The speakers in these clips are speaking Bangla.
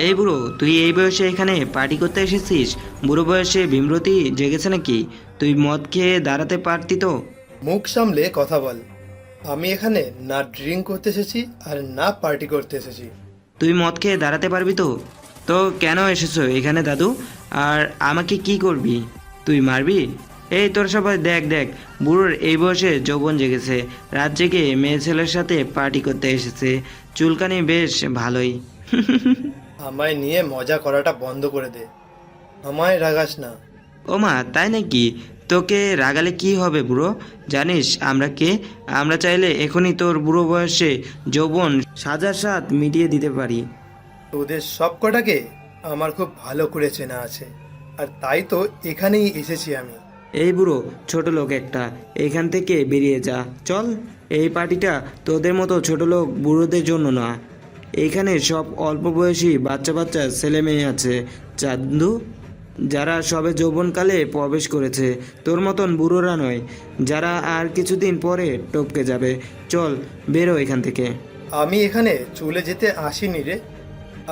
এই বুড়ো, তুই এই বয়সে এখানে পার্টি করতে এসেছিস? বুড়ো বয়সে ভীমরতি জেগেছে নাকি? তুই মদ খেয়ে দাঁড়াতে পারতি তো। মুখ সামলে কথা বল। আমি এখানে না ড্রিঙ্ক করতে এসেছি আর না পার্টি করতে এসেছি। তুই মদ খেয়ে দাঁড়াতে পারবি তো? তো কেন এসেছো এখানে দাদু? আর আমাকে কি করবি? তুই মারবি? এই তোর সবাই দেখ দেখ, বুড়োর এই বয়সে যৌবন জেগেছে, রাত জেগে মেয়ে ছেলের সাথে পার্টি করতে এসেছে। চুলকানি বেশ ভালোই। আমায় নিয়ে মজা করাটা বন্ধ করে দে। আমায় রাগাস না। ওমা, তাই নাকি? তোকে রাগালে কি হবে বুড়ো? জানিস আমরা কে? আমরা চাইলে এখনই তোর বুড়ো বয়সে যৌবন সাজার স্বাদ মিটিয়ে দিতে পারি। তোদের সব কটাকে আমার খুব ভালো করে চেনা আছে, আর তাই তো এখানেই এসেছি আমি। এই বুড়ো ছোট লোক একটা, এখান থেকে বেরিয়ে যা, চল। এই পার্টিটা তোদের মতো ছোট লোক বুড়োদের জন্য না। এখানে সব অল্প বয়সী বাচ্চা বাচ্চা ছেলে মেয়ে আছে চান্দু, যারা সবে যৌবনকালে প্রবেশ করেছে। তোর মতন বুড়োরা নয়, যারা আর কিছুদিন পরে টপকে যাবে। চল, বেরো এখান থেকে। আমি এখানে চলে যেতে আসিনি রে,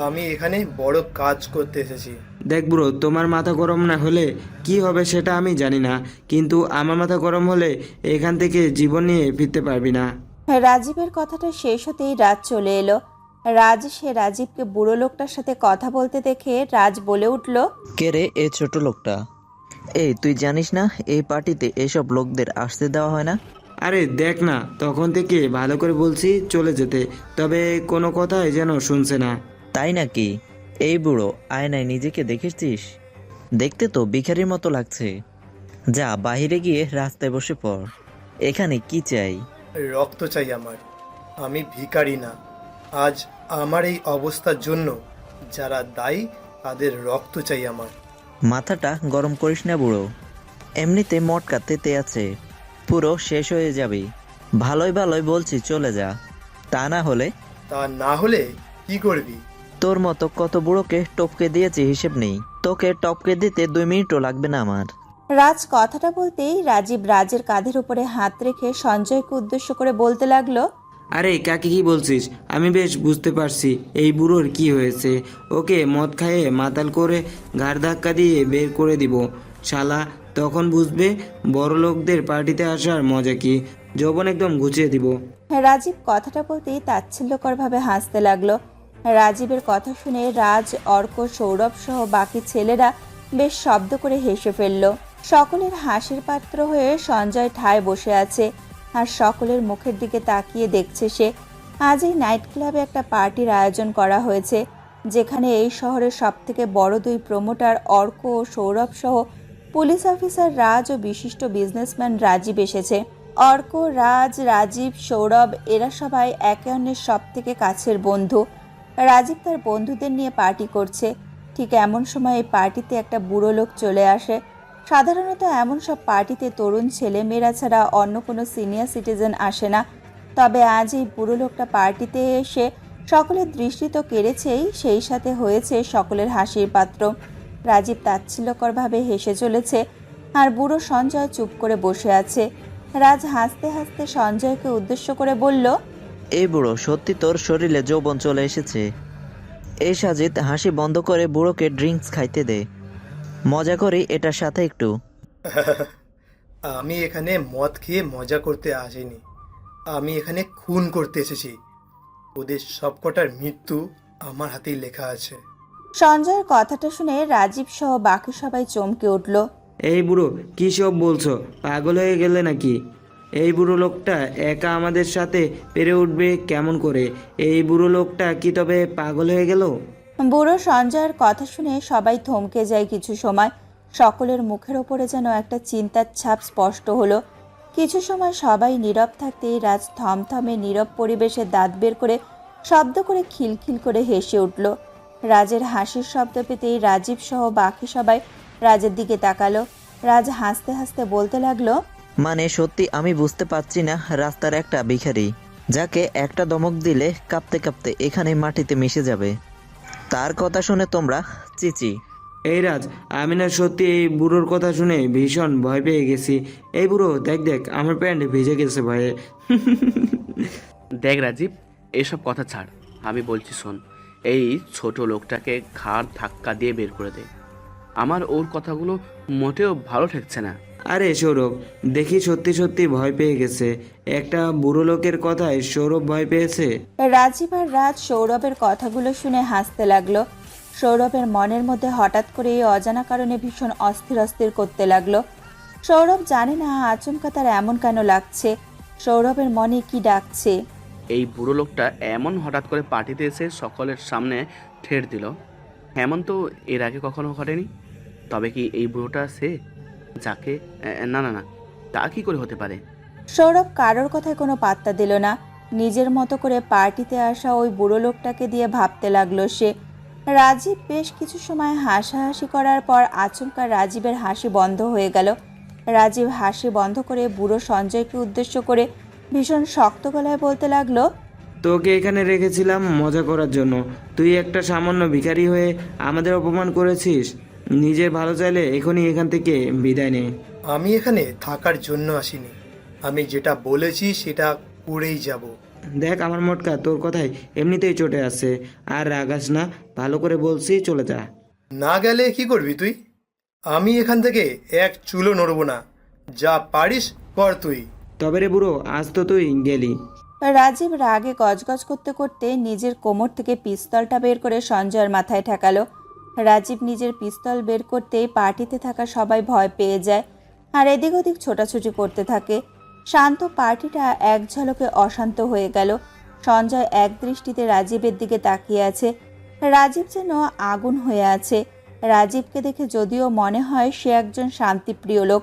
আমি এখানে বড় কাজ করতে এসেছি। দেখ বুড়ো, তোমার মাথা গরম না হলে কি হবে সেটা আমি জানি না, কিন্তু আমার মাথা গরম হলে এখান থেকে জীবন নিয়ে ফিরতে পারবি না। রাজীবের কথাটা শেষ হতেই রাজ চলে এলো। রাজীবকে বুড়ো লোকটার সাথে কথা বলতে দেখে রাজ বলে উঠল, কে রে এই ছোট লোকটা? এই তুই জানিস না এই পার্টিতে এসব লোকদের আসতে দেওয়া হয় না? আরে দেখ না, তখন থেকে ভালো করে বলছি চলে যেতে, তবে কোনো কথাই যেন শুনছে না। তাই নাকি? এই বুড়ো, আয়নায় নিজেকে দেখেছিস? দেখতে তো ভিখারির মতো লাগছে। যা বাইরে গিয়ে রাস্তায় বসে পড়। এখানে কি চাই? রক্ত চাই আমার, আমি ভিখারি না। আজ আমার এই অবস্থার জন্য যারা দায়ী তাদের রক্ত চাই আমার। মাথাটা গরম করিস না বুড়ো, এমনিতে মটকা তেতে আছে, পুরো শেষ হয়ে যাবে। ভালোই ভালোই বলছি চলে যা, তা না হলে? তা না হলে কি করবি? তোর মতো কত বুড়োকে টপকে দিয়েছি হিসেব নেই, তোকে টপকে দিতে 2 মিনিটও লাগবে না আমার। রাজ কথাটা বলতেই রাজীব রাজের কাঁধের উপরে হাত রেখে সঞ্জয়কে উদ্দেশ্য করে বলতে লাগলো, আরে কাকে কি বলছিস? আমি বেশ বুঝতে পারছি এই বুড়োর কি হয়েছে। ওকে মদ খাইয়ে মাতাল করে ঘাড় ধাক্কা দিয়ে বের করে দিব শালা, তখন বুঝবে বড় লোকদের পার্টিতে আসার মজা কি। যৌবন একদম ঘুচিয়ে দিব। রাজীব কথাটা বলতেই তাচ্ছিল্যকরভাবে হাসতে লাগলো। রাজীবের কথা শুনে রাজ, অর্ক, সৌরভ সহ বাকি ছেলেরা বেশ শব্দ করে হেসে ফেলল। সকলের হাসির পাত্র হয়ে সঞ্জয় ঠায় বসে আছে আর সকলের মুখের দিকে তাকিয়ে দেখছে সে। আজ এই নাইট ক্লাবে একটা পার্টির আয়োজন করা হয়েছে, যেখানে এই শহরের সবথেকে বড় 2 প্রমোটার অর্ক ও সৌরভ সহ পুলিশ অফিসার রাজ ও বিশিষ্ট বিজনেসম্যান রাজীব এসেছে। অর্ক, রাজ, রাজীব, সৌরভ এরা সবাই একে অন্যের সব থেকে কাছের বন্ধু। রাজীব তার বন্ধুদের নিয়ে পার্টি করছে। ঠিক এমন সময় এই পার্টিতে একটা বুড়ো লোক চলে আসে। সাধারণত এমন সব পার্টিতে তরুণ ছেলে মেয়েরা ছাড়া অন্য কোনো সিনিয়র সিটিজেন আসে না, তবে আজ এই বুড়ো লোকটা পার্টিতে এসে সকলের দৃষ্টি তো কেড়েছেই, সেই সাথে হয়েছে সকলের হাসির পাত্র। রাজীব তাচ্ছিল্যকরভাবে হেসে চলেছে আর বুড়ো সঞ্জয় চুপ করে বসে আছে। রাজ হাসতে হাসতে সঞ্জয়কে উদ্দেশ্য করে বলল, এই বুড়ো, সত্যি তোর শরীরে যৌবন চলে এসেছে। এই সাজিদ, হাসি বন্ধ করে বুড়োকে ড্রিঙ্কস খাইতে দে, মজা করি এটার সাথে একটু। আমি এখানে মদ খেয়ে মজা করতে আসিনি, আমি এখানে খুন করতে এসেছি। ওদের সবকটার মৃত্যু আমার হাতেই লেখা আছে। সঞ্জয়ের কথাটা শুনে রাজীব সহ বাকি সবাই চমকে উঠল। এই বুড়ো, কী সব বলছো? পাগল হয়ে গেলে নাকি? এই বুড়ো লোকটা একা আমাদের সাথে পেরে উঠবে কেমন করে? এই বুড়ো লোকটা কি তবে পাগল হয়ে গেল? বুড়ো সঞ্জয়ের কথা শুনে সবাই থমকে যায় কিছু সময়। সকলের মুখের ওপরে যেন একটা চিন্তার ছাপ স্পষ্ট হলো। কিছু সময় সবাই নীরব থাকতেই রাজ থমথমে নীরব পরিবেশে দাঁত বের করে শব্দ করে খিলখিল করে হেসে উঠল। রাজের হাসির শব্দ পেতেই রাজীব সহ বাকি সবাই রাজের দিকে তাকালো। রাজ হাসতে হাসতে বলতে লাগলো, মানে সত্যি আমি বুঝতে পারছি না, রাস্তার একটা ভিখারি যাকে একটা ধমক দিলে কাঁপতে কাঁপতে এখানে মাটিতে মিশে যাবে, তার কথা শুনে তোমরা চিচি। এই রাজ, আমি না সত্যি এই বুড়োর কথা শুনে ভীষণ ভয় পেয়ে গেছি। এই বুড়ো, দেখ দেখ, আমার প্যান্ট ভিজে গেছে ভয়ে। দেখ রাজীব, এসব কথা ছাড়, আমি বলছি শোন। এই ছোট লোকটাকে ঘাড় ধাক্কা দিয়ে বের করে দে। আমার ওর কথাগুলো মোটেও ভালো ঠেকছে না। আরে সৌরভ, দেখি সত্যি সত্যি ভয় পেয়ে গেছে। একটা বুড়ো লোকের কথায় সৌরভ ভয় পেয়েছে। রাজীব আর রাজ সৌরভের কথাগুলো শুনে হাসতে লাগলো। সৌরভের মনের মধ্যে হঠাৎ করে এই অজানা কারণে ভীষণ অস্থির অস্থির করতে লাগলো। সৌরভ জানে না আচমকা তার এমন কেন লাগছে, সৌরভের মনে কি ডাকছে। এই বুড়ো লোকটা এমন হঠাৎ করে পার্টিতে এসে সকলের সামনে ঠের দিল, এমন তো এর আগে কখনো ঘটেনি। তবে কি এই বুড়োটা সে যাকে না না না, তা কি করে হতে পারে? সৌরভ কারোর কথায় কোনো পাত্তা দিল না। নিজের মতো করে পার্টিতে আসা ওই বুড়ো লোকটাকে দিয়ে ভাবতে লাগলো সে। রাজীব বেশ কিছু সময় হাসাহাসি করার পর আচমকা রাজীবের হাসি বন্ধ হয়ে গেল। রাজীব হাসি বন্ধ করে বুড়ো সঞ্জয়কে উদ্দেশ্য করে ভীষণ শক্ত গলায় বলতে লাগলো, তোকে এখানে রেখেছিলাম মজা করার জন্য। তুই একটা সামান্য ভিখারি হয়ে আমাদের অপমান করেছিস। নিজের ভালো চাইলে এখনই এখান থেকে বিদায় নে। আমি এখানে থাকার জন্য আসিনি, আমি যেটা বলেছি সেটা করেই যাব। দেখ আমার মোটকা, তোর কথায় এমনিতেই চটে আছে। আর রাগাস না, ভালো করে বলছি, চলে যা। না গেলে কি করবি তুই? আমি এখান থেকে এক চুলো নড়বো না, যা পারিস কর তুই। তবে রে বুড়ো, আজ তো তুই গেলি। রাজীব রাগে গজগজ করতে করতে নিজের কোমর থেকে পিস্তলটা বের করে সঞ্জয়ের মাথায় ঠেকালো। রাজীব নিজের পিস্তল বের করতেই পার্টিতে থাকা সবাই ভয় পেয়ে যায় আর এদিক ওদিক ছোটাছুটি করতে থাকে। শান্ত পার্টিটা এক ঝলকে অশান্ত হয়ে গেল। সঞ্জয় এক দৃষ্টিতে রাজীবের দিকে তাকিয়ে আছে। রাজীব যেন আগুন হয়ে আছে। রাজীবকে দেখে যদিও মনে হয় সে একজন শান্তিপ্রিয় লোক,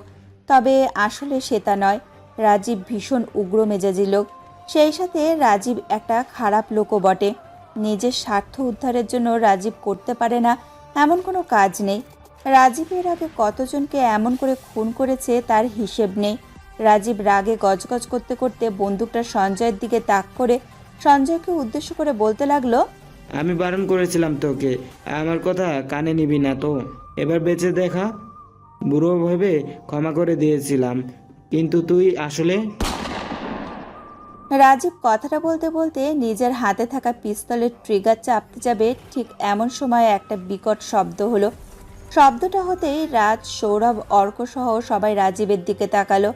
তবে আসলে সে তা নয়। রাজীব ভীষণ উগ্র মেজাজি লোক। সেই সাথে রাজীব একটা খারাপ লোকও বটে। নিজের স্বার্থ উদ্ধারের জন্য রাজীব করতে পারে না এমন কোনো কাজ নেই। রাজীবের আগে কতজনকে এমন করে খুন করেছে তার হিসেব নেই। রাজীব রাগে গজগজ করতে করতে বন্দুকটা সঞ্জয়ের দিকে তাক করে সঞ্জয়কে উদ্দেশ্য করে বলতে লাগলো, আমি বারণ করেছিলাম তোকে, আমার কথা কানে নিবি না তো। এবার বেঁচে দেখা। বুড়ো ভেবে ক্ষমা করে দিয়েছিলাম, কিন্তু তুই আসলে। রাজীব কথাটা বলতে বলতে নিজের হাতে থাকা পিস্তলের ট্রিগার চাপতে যাবে, ঠিক এমন সময় একটা বিকট শব্দ হলো। শব্দটা হতেই রাজ, সৌরভ, অর্ক সহ সবাই রাজীবের দিকে তাকালো।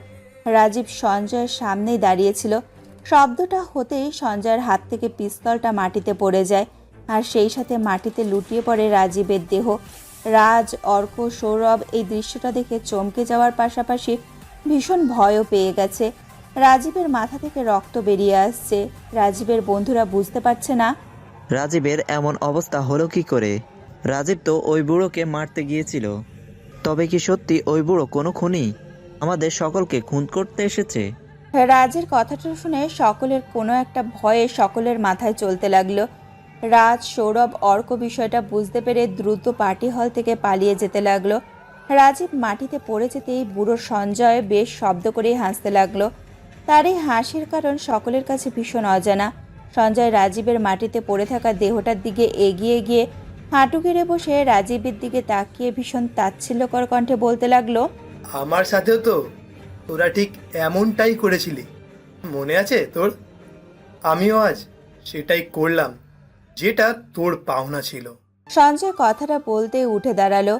রাজীব সঞ্জয়ের সামনেই দাঁড়িয়েছিল। শব্দটা হতেই সঞ্জয়ের হাত থেকে পিস্তলটা মাটিতে পড়ে যায় আর সেই সাথে মাটিতে লুটিয়ে পড়ে রাজীবের দেহ। রাজ, অর্ক, সৌরভ এই দৃশ্যটা দেখে চমকে যাওয়ার পাশাপাশি ভীষণ ভয়ও পেয়ে গেছে। রাজীবের মাথা থেকে রক্ত বেরিয়ে আসছে। রাজীবের বন্ধুরা বুঝতে পারছে না রাজীবের এমন অবস্থা হলো কি করে। রাজীব তো ওই বুড়োকে মারতে গিয়েছিল। তবে কি সত্যি ওই বুড়ো কোনো খুনি আমাদের সকলকে খুন করতে এসেছে? রাজের কথাটা শুনে সকলের কোনো একটা ভয়ে সকলের মাথায় চলতে লাগলো। রাজ, সৌরভ, অর্ক বিষয়টা বুঝতে পেরে দ্রুত পার্টি হল থেকে পালিয়ে যেতে লাগলো। রাজীব মাটিতে পড়ে যেতেই বুড়ো সঞ্জয় বেশ শব্দ করেই হাসতে লাগলো। তার এই হাসির কারণ সকলের কাছে ভীষণ অজানা। সঞ্জয় রাজীবের মাটিতে পড়ে থাকা দেহটার দিকে এগিয়ে গিয়ে হাঁটু গেড়ে বসে রাজীবের দিকে তাকিয়ে ভীষণ তাচ্ছিল্যকর কণ্ঠে বলতে লাগলো, আমার সাথেও তো তোরা ঠিক এমনটাই করেছিলি, মনে আছে তোর? আমিও আজ সেটাই করলাম, যেটা তোর পাওনা ছিল। সঞ্জয় কথাটা বলতে উঠে দাঁড়ালো।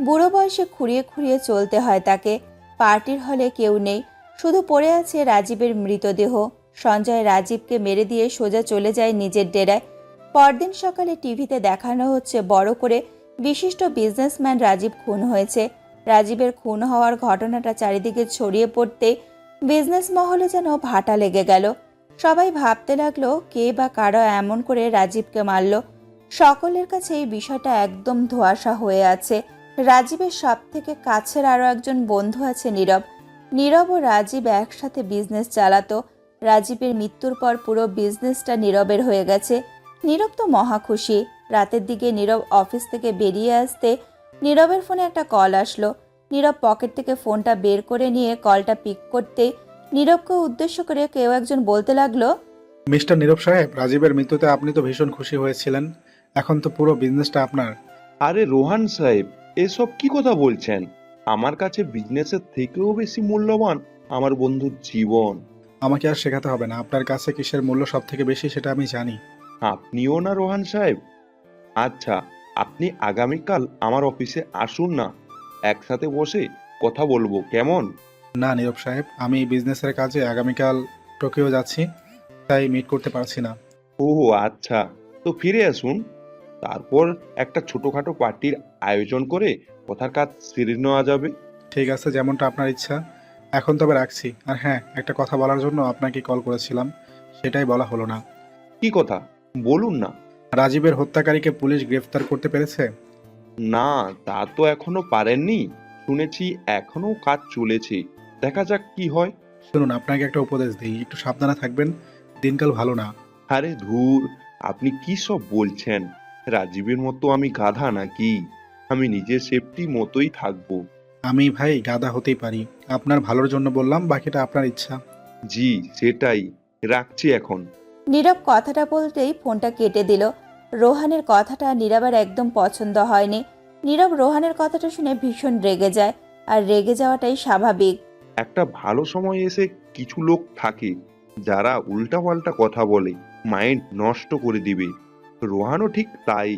বুড়ো বয়সে খুঁড়িয়ে খুঁড়িয়ে চলতে হয় তাকে। পার্টির হলে কেউ নেই, শুধু পড়ে আছে রাজীবের মৃতদেহ। সঞ্জয় রাজীবকে মেরে দিয়ে সোজা চলে যায় নিজের ডেরায়। পরদিন সকালে টিভিতে দেখানো হচ্ছে বড় করে বিশিষ্ট বিজনেসম্যান রাজীব খুন হয়েছে। রাজীবের খুন হওয়ার ঘটনাটা চারিদিকে ছড়িয়ে পড়তে বিজনেস মহলে যেন ভাটা লেগে গেল। সবাই ভাবতে লাগলো কে বা কারা এমন করে রাজীবকে মারল। সকলের কাছে এই বিষয়টা একদম ধোঁয়াশা হয়ে আছে। রাজীবের সব থেকে কাছের আরও একজন বন্ধু আছে, নীরব। নীরব ও রাজীব একসাথে বিজনেস চালাতো। রাজীবের মৃত্যুর পর পুরো বিজনেসটা নীরবের হয়ে গেছে। নীরব তো মহা খুশি। রাতের দিকে নীরব অফিস থেকে বেরিয়ে আসতে নীরবের ফোনে একটা কল আসলো। নীরব পকেট থেকে ফোনটা বের করে নিয়ে কলটা পিক করতে নীরবকে উদ্দেশ্য করে কেউ একজন বলতে লাগলো, মিস্টার নীরব সাহেব, রাজীবের মৃত্যুতে আপনি তো ভীষণ খুশি হয়েছিলেন, এখন তো পুরো বিজনেসটা আপনার। আরে রোহান সাহেব, এসব কি কথা বলছেন? আমার কাছে বিজনেসের থেকেও বেশি মূল্যবান আমার বন্ধুর জীবন। আমাকে আর শেখাতে হবে না, আপনার কাছে কিসের মূল্য সব থেকে বেশি সেটা আমি জানি। আপনিও না রোহান সাহেব, আচ্ছা, আপনি আগামীকাল আমার অফিসে আসুন না, একসাথে বসে কথা বলবো, কেমন? না নীরব সাহেব, আমি বিজনেসের কাজে আগামীকাল টোকিও যাচ্ছি, তাই মিট করতে পারছি না। ও আচ্ছা, তো ফিরে আসুন, তারপর একটা ছোটখাটো পার্টির আয়োজন করে কথার কাজ সেরে নেওয়া যাবে। ঠিক আছে, যেমনটা আপনার ইচ্ছা। এখন তবে রাখছি। আর হ্যাঁ, একটা কথা বলার জন্য আপনাকে কল করেছিলাম, সেটাই বলা হলো না। কি কথা, বলুন না। রাজীবের হত্যাকারীকে পুলিশ গ্রেফতার করতে পেরেছে? না, তা তো এখনো পারেননি, শুনেছি এখনো কাজ চলেছে, দেখা যাক কি হয়। শুনুন, আপনাকে একটা উপদেশ দিই, একটু সাবধানে থাকবেন, দিনকাল ভালো না। আরে ধুর, আপনি কি সব বলছেন? রাজীবের মতো আমি গাধা নাকি? আমি নিজের সেফটি মতোই থাকবো। আমি ভাই গাধা হতেই পারি, আপনার ভালোর জন্য বললাম, বাকিটা আপনার ইচ্ছা। জি, সেটাই, রাখছি এখন। নীরব কথাটা বলতেই ফোনটা কেটে দিল। রোহানের কথাটা নীরবের একদম পছন্দ হয়নি। নীরব রোহানের কথাটা শুনে ভীষণ রেগে যায়, আর রেগে যাওয়াটাই স্বাভাবিক। একটা ভালো সময় এসে কিছু লোক থাকে যারা উল্টাপাল্টা কথা বলে মাইন্ড নষ্ট করে দিবে। রোহানও ঠিক তাই,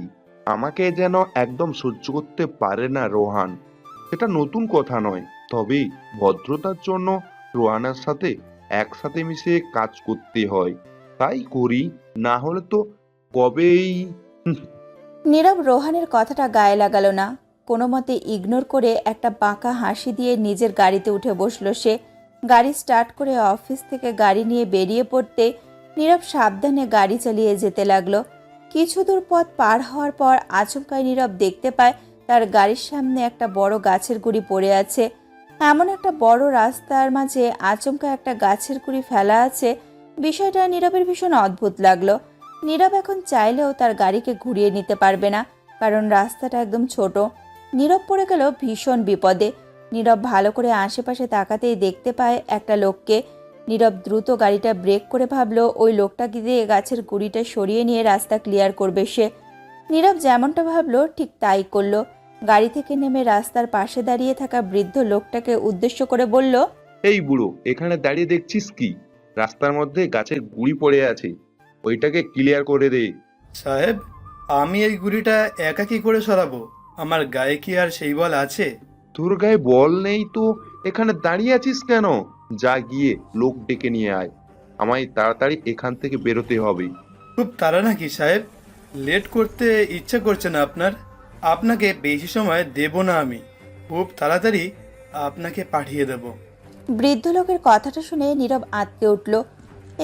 আমাকে যেন একদম সহ্য করতে পারে না রোহান। এটা নতুন কথা নয়, তবে ভদ্রতার জন্য রোহানের সাথে একসাথে মিশে কাজ করতে হয়, তাই করি, না হলে তো কবেই। নীরব রোহানের কথাটা গায়ে লাগালো না, কোনো মতে ইগনোর করে একটা বাঁকা হাসি দিয়ে নিজের গাড়িতে উঠে বসলো সে। গাড়ি স্টার্ট করে অফিস থেকে গাড়ি নিয়ে বেরিয়ে পড়তে নীরব সাবধানে গাড়ি চালিয়ে যেতে লাগলো। কিছু দূর পথ পার হওয়ার পর আচমকাই নীরব দেখতে পায় তার গাড়ির সামনে একটা বড় গাছের গুঁড়ি পড়ে আছে। এমন একটা বড় রাস্তার মাঝে আচমকা একটা গাছের গুঁড়ি ফেলা আছে, বিষয়টা নীরবের ভীষণ অদ্ভুত লাগলো। নীরব এখন চাইলেও তার গাড়িকে ঘুরিয়ে নিতে পারবে না, কারণ রাস্তাটা একদম ছোট। নীরব পড়ে গেল ভীষণ বিপদে। নীরব ভালো করে আশেপাশে তাকাতেই দেখতে পায় একটা লোককে। নীরব দ্রুত গাড়িটা ব্রেক করে ভাবলো ওই লোকটাকে দিয়ে গাছের গুঁড়িটা সরিয়ে নিয়ে রাস্তা ক্লিয়ার করবে সে। নীরব যেমনটা ভাবলো ঠিক তাই করলো। গাড়ি থেকে নেমে রাস্তার পাশে দাঁড়িয়ে থাকা বৃদ্ধ লোকটাকে উদ্দেশ্য করে বলল, এই বুড়ো, এখানে দাঁড়িয়ে দেখছিস কি? রাস্তার মধ্যে গাছের গুঁড়ি পড়ে আছে, ওইটাকে ক্লিয়ার করে দে। সাহেব, আমি এই গুড়িটা একা কি করে সরাবো? আমার গায়ে কি আর সেই বল আছে? তোর গায়ে বল নেই তো এখানে দাঁড়িয়ে আছিস কেন? যা গিয়ে লোক ডেকে নিয়ে আয়, আমায় তাড়াতাড়ি এখান থেকে বেরোতে হবে। খুব তাড়া নাকি সাহেব? লেট করতে ইচ্ছে করছে না আপনার? আপনাকে বেশি সময় দেব না আমি, খুব তাড়াতাড়ি আপনাকে পাঠিয়ে দেব। বৃদ্ধ লোকের কথাটা শুনে নীরব আঁতকে উঠল।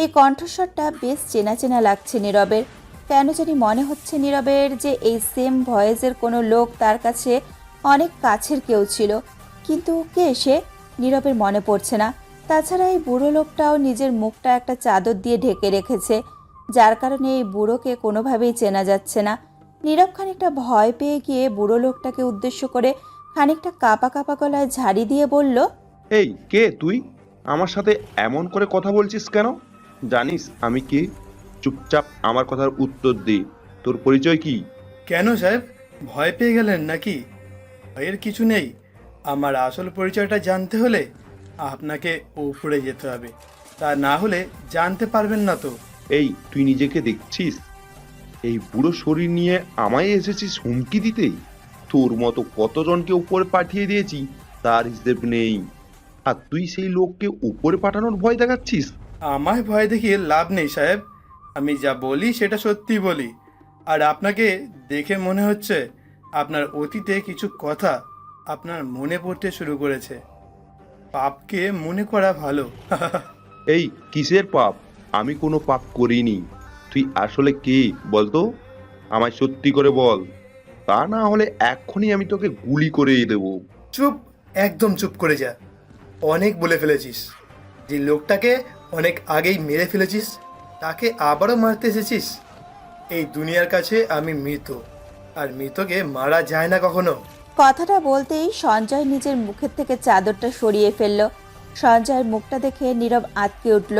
এই কণ্ঠস্বরটা বেশ চেনা চেনা লাগছে নীরবের। কেন জানি মনে হচ্ছে নীরবের যে এই সেম ভয়েসের কোনো লোক তার কাছে অনেক কাছের কেউ ছিল, কিন্তু কে সে নীরবের মনে পড়ছে না। তাছাড়া এই বুড়ো লোকটাও নিজের মুখটা একটা চাদর দিয়ে ঢেকে রেখেছে, যার কারণে এই বুড়োকে কোনোভাবেই চেনা যাচ্ছে না। নীরব খানিকটা ভয় পেয়ে গিয়ে বুড়ো লোকটাকে উদ্দেশ্য করে খানিকটা কাঁপা কাঁপা গলায় ঝাড়ি দিয়ে বলল, এই কে তুই? আমার সাথে এমন করে কথা বলছিস কেন? জানিস আমি কে? চুপচাপ আমার কথার উত্তর দে, তোর পরিচয় কি? কেন সাহেব, ভয় পেয়ে গেলেন নাকি? ভয়ের কিছু নেই। আমার আসল পরিচয়টা জানতে হলে আপনাকে উপরে যেতে হবে, তা না হলে জানতে পারবেন না তো। এই তুই নিজেকে দেখছিস? এই বুড়ো শরীর নিয়ে আমায় এসেছিস হুমকি দিতে? তোর মতো কতজনকে উপরে পাঠিয়ে দিয়েছি তার হিসেব নেই, আর তুই সেই লোককে উপরে পাঠানোর ভয় দেখাচ্ছিস? আমায় ভয় দেখিয়ে লাভ নেই সাহেব, আমি যা বলি সেটা সত্যি বলি। আর আপনাকে দেখে মনে হচ্ছে আপনার অতীতে কিছু কথা আপনার মনে পড়তে শুরু করেছে। পাপকে মনে করা ভালো। এই কিসের পাপ? আমি কোনো পাপ করিনি। তুই আসলে কে বলতো? আমায় সত্যি করে বল, তা না হলে এক্ষুনি আমি তোকে গুলি করে দেবো। চুপ, একদম চুপ করে যা। অনেক বলে ফেলেছিস। যে লোকটাকে অনেক আগেই মেরে ফেলেছিস, তাকে আবারও মারতে এসেছিস। এই দুনিয়ার কাছে আমি মৃত, আর মৃতকে মারা যায় না কখনো। কথাটা বলতেই সঞ্জয় নিজের মুখের থেকে চাদরটা সরিয়ে ফেলল। সঞ্জয়ের মুখটা দেখে নীরব আঁতকে উঠল।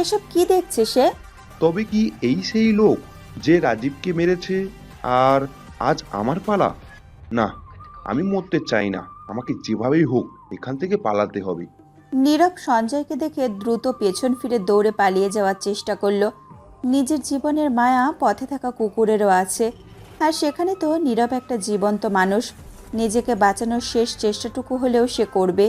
এসব কি দেখছে সে? তবে কি এই সেই লোক যে রাজীবকে মেরেছে, আর আজ আমার পালা? না, আমি মরতে চাই না, আমাকে যেভাবেই হোক এখান থেকে পালাতে হবে। নীরব সঞ্জয়কে দেখে দ্রুত পেছন ফিরে দৌড়ে পালিয়ে যাওয়ার চেষ্টা করলো। নিজের জীবনের মায়া পথে থাকা কুকুরেরও আছে, আর সেখানে তো নীরব একটা জীবন্ত মানুষ, নিজেকে বাঁচানোর শেষ চেষ্টাটুকু হলেও সে করবে।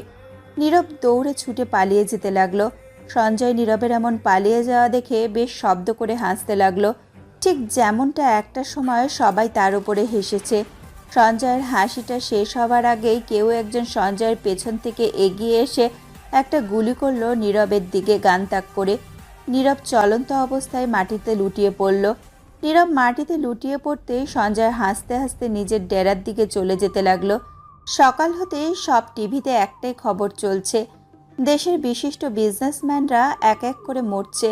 নীরব দৌড়ে ছুটে পালিয়ে যেতে লাগলো। সঞ্জয় নীরবের এমন পালিয়ে যাওয়া দেখে বেশ শব্দ করে হাসতে লাগলো, ঠিক যেমনটা একটা সময় সবাই তার উপরে হেসেছে। সঞ্জয়ের হাসিটা শেষ হবার আগেই কেউ একজন সঞ্জয়ের পেছন থেকে এগিয়ে এসে একটা গুলি করলো নীরবের দিকে গান তাক করে। নীরব চলন্ত অবস্থায় মাটিতে লুটিয়ে পড়ল। নীরব মাটিতে লুটিয়ে পড়তেই সঞ্জয় হাসতে হাসতে নিজের ডেরার দিকে চলে যেতে লাগলো। সকাল হতেই সব টিভিতে একটাই খবর চলছে, দেশের বিশিষ্ট বিজনেসম্যানরা এক এক করে মরছে।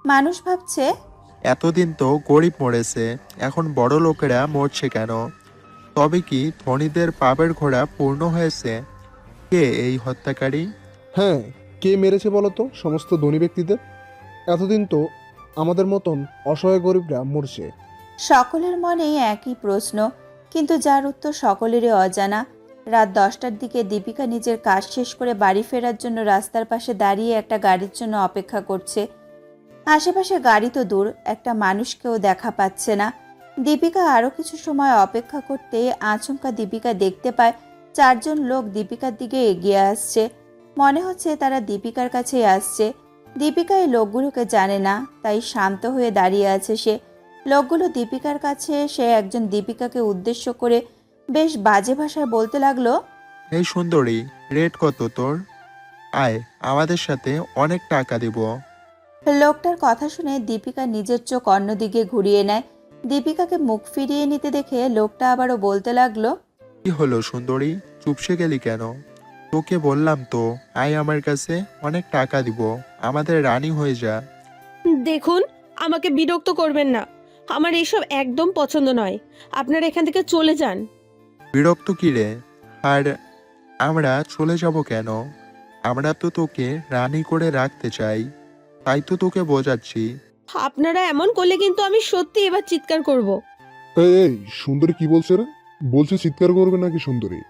মানুষ ভাবছে, এতদিন তো গরিব মরেছে, এখন বড় লোকেরা মরছে কেন? তবে কি ধনীদের পাপের ঘোড়া পূর্ণ হয়েছে? কে এই হত্যাকারী? হ্যাঁ, কে মেরেছে বলো তো সমস্ত ধনী ব্যক্তিদের? এতদিন তো আমাদের মতন অসহায় গরিবরা মরছে। সকলের মনেই একই প্রশ্ন, কিন্তু যার উত্তর সকলেরই অজানা। রাত 10টার দিকে দীপিকা নিজের কাজ শেষ করে বাড়ি ফেরার জন্য রাস্তার পাশে দাঁড়িয়ে একটা গাড়ির জন্য অপেক্ষা করছে। আশেপাশে গাড়ি তো দূর, একটা মানুষকেও দেখা পাচ্ছে না। দীপিকা আরও কিছু সময় অপেক্ষা করতে আচমকা দীপিকা দেখতে পায় 4জন লোক দীপিকার দিকে এগিয়ে আসছে। মনে হচ্ছে তারা দীপিকার কাছেই আসছে। দীপিকা এই লোকগুলোকে জানে না, তাই শান্ত হয়ে দাঁড়িয়ে আছে সে। লোকগুলো দীপিকার কাছে এসে একজন দীপিকাকে উদ্দেশ্য করে বেশ বাজে ভাষায় বলতে লাগলো, এই সুন্দরী, রেট কত তোর? আয়, আমাদের সাথে অনেক টাকা দিব। লোকটার কথা শুনে দীপিকা নিজের চোখ অন্যদিকে ঘুরিয়ে নেয়। দীপিকাকে মুখ ফিরিয়ে নিতে দেখে লোকটা আবারও বলতে লাগলো, কি হলো সুন্দরী, চুপসে গেলি কেন? তোকে বললাম তো, আয় আমার কাছে, অনেক টাকা দিব, আমাদের রানী হয়ে যা। দেখুন, আমাকে বিরক্ত করবেন না, আমার এইসব একদম পছন্দ নয়। আপনারা এখান থেকে চলে যান। বিরক্ত কি রে? আর আমরা চলে যাব কেন? আমরা তো তোকে রানী করে রাখতে চাই, তাই তো তোকে বোঝাচ্ছি। আপনারা এমন করলে কিন্তু আমি সত্যি এবার চিৎকার করব। এই এই, সুন্দরী কি বলছে রে? বলছে চিৎকার করবে নাকি সুন্দরী?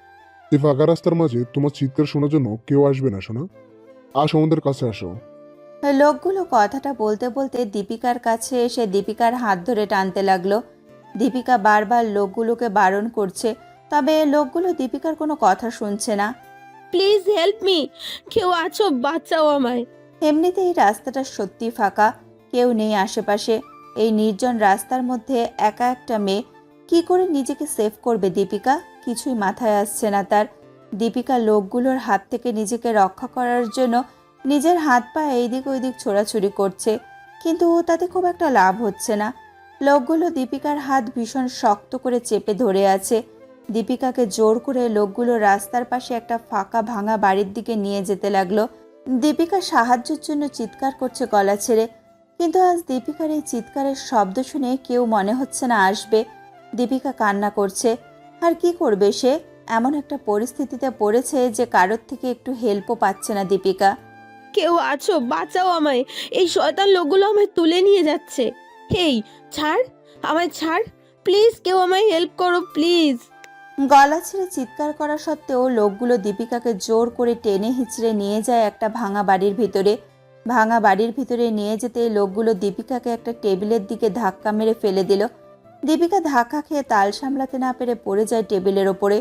এই ফাঁকা রাস্তার মাঝে তোমার চিৎকার শোনার জন্য কেউ আসবে না শোনা। আসো আমাদের কাছে আসো। লোকগুলো কথাটা বলতে বলতে দীপিকার কাছে এসে দীপিকার হাত ধরে টানতে লাগলো। দীপিকা বারবার লোকগুলোকে বারণ করছে, তবে লোকগুলো দীপিকার কোনো কথা শুনছে না। প্লিজ হেল্প মি, কেউ আছো, বাঁচাও আমায়। এমনিতেই রাস্তাটা সত্যি ফাঁকা, কেউ নেই আশেপাশে। এই নির্জন রাস্তার মধ্যে একা একটা মেয়ে, কি করে নিজেকে সেভ করবে দীপিকা? কিছুই মাথায় আসছে না তার। দীপিকা লোকগুলোর হাত থেকে নিজেকে রক্ষা করার জন্য নিজের হাত পা এইদিক ওইদিক ছোড়াছুড়ি করছে, কিন্তু তাতে খুব একটা লাভ হচ্ছে না। লোকগুলো দীপিকার হাত ভীষণ শক্ত করে চেপে ধরে আছে। দীপিকাকে জোর করে লোকগুলো রাস্তার পাশে একটা ফাঁকা ভাঙা বাড়ির দিকে নিয়ে যেতে লাগলো। দীপিকা সাহায্যের জন্য চিৎকার করছে গলা ছেড়ে, কিন্তু আজ দীপিকার এই চিৎকারের শব্দ শুনে কেউ মনে হচ্ছে না আসবে। দীপিকা কান্না করছে, আর কি করবে সে? এমন একটা পরিস্থিতিতে পড়েছে যে কারোর থেকে একটু হেল্পও পাচ্ছে না দীপিকা। কেউ আছো, বাঁচাও আমায়, এই শয়তান লোকগুলো আমায় তুলে নিয়ে যাচ্ছে। হেই, ছাড় আমায়, ছাড় প্লিজ, কেউ আমায় হেল্প করো প্লিজ। গলা ছেড়ে চিৎকার করা সত্ত্বেও লোকগুলো দীপিকাকে জোর করে টেনে হিঁচড়ে নিয়ে যায় একটা ভাঙা বাড়ির ভিতরে। ভাঙা বাড়ির ভিতরে নিয়ে যেতে লোকগুলো দীপিকাকে একটা টেবিলের দিকে ধাক্কা মেরে ফেলে দিল। দীপিকা ধাক্কা খেয়ে তাল সামলাতে না পেরে পড়ে যায় টেবিলের ওপরে।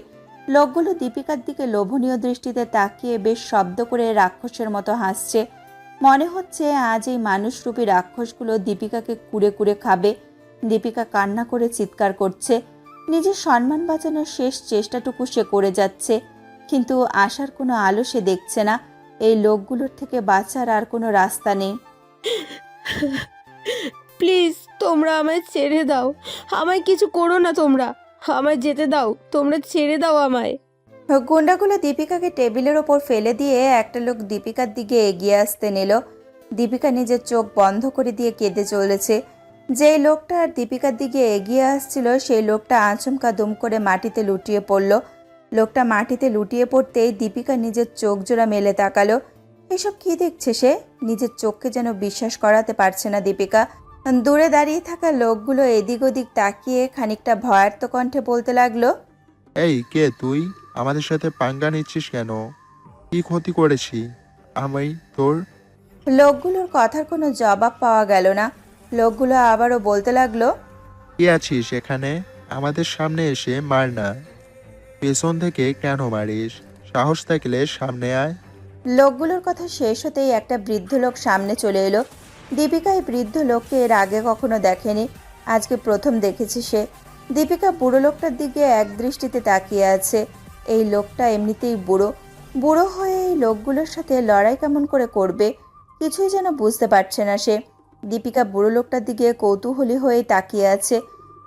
লোকগুলো দীপিকার দিকে লোভনীয় দৃষ্টিতে তাকিয়ে বেশ শব্দ করে রাক্ষসের মতো হাসছে। মনে হচ্ছে আজ এই মানুষরূপী রাক্ষসগুলো দীপিকাকে কুড়ে কুড়ে খাবে। দীপিকা কান্না করে চিৎকার করছে। নিজের সম্মান বাঁচানোর শেষ চেষ্টাটুকু সে করে যাচ্ছে, কিন্তু আশার কোনো আলো সে দেখছে না। এই লোকগুলোর থেকে বাঁচার আর কোনো রাস্তা নেই। প্লিজ তোমরা আমায় ছেড়ে দাও, আমায় কিছু করো না, তোমরা আমায় যেতে দাও, তোমরা ছেড়ে দাও আমায়। গুন্ডাগুলো দীপিকাকে টেবিলের ওপর ফেলে দিয়ে একটা লোক দীপিকার দিকে এগিয়ে আসতে নিল। দীপিকা নিজের চোখ বন্ধ করে দিয়ে কেঁদে চলেছে। যে লোকটা আর দীপিকার দিকে এগিয়ে আসছিল সেই লোকটা আচমকা দুম করে মাটিতে লুটিয়ে পড়ল। লোকটা মাটিতে লুটিয়ে পড়তেই দীপিকা নিজের চোখ জোড়া মেলে তাকালো। এসব কি দেখছে সে? নিজের চোখকে যেন বিশ্বাস করাতে পারছে না দীপিকা। দূরে দাঁড়িয়ে থাকা লোকগুলো এদিক ওদিক তাকিয়ে খানিকটা ভয়ার্ত কণ্ঠে বলতে লাগলো, এই কে তুই? আমাদের সাথে পাঙ্গা নিচ্ছিস কেন? কি ক্ষতি করেছি আমি তোর? লোকগুলোর কথার কোনো জবাব পাওয়া গেল না। লোকগুলো আবারও বলতে লাগলো, কি আছিস এখানে? আমাদের সামনে এসে মার না, পেছন থেকে কেন মারিস? সাহস থাকলে সামনে আয়। লোকগুলোর কথা শেষ হতেই একটা বৃদ্ধ লোক সামনে চলে এলো। দীপিকা এই বৃদ্ধ লোককে এর আগে কখনো দেখেনি, আজকে প্রথম দেখেছে সে। দীপিকা বুড়ো লোকটার দিকে এক দৃষ্টিতে তাকিয়ে আছে। এই লোকটা এমনিতেই বুড়ো, বুড়ো হয়ে এই লোকগুলোর সাথে লড়াই কেমন করে করবে কিছুই যেন বুঝতে পারছে না সে। দীপিকা বুড়ো লোকটার দিকে কৌতূহলী হয়ে তাকিয়ে আছে।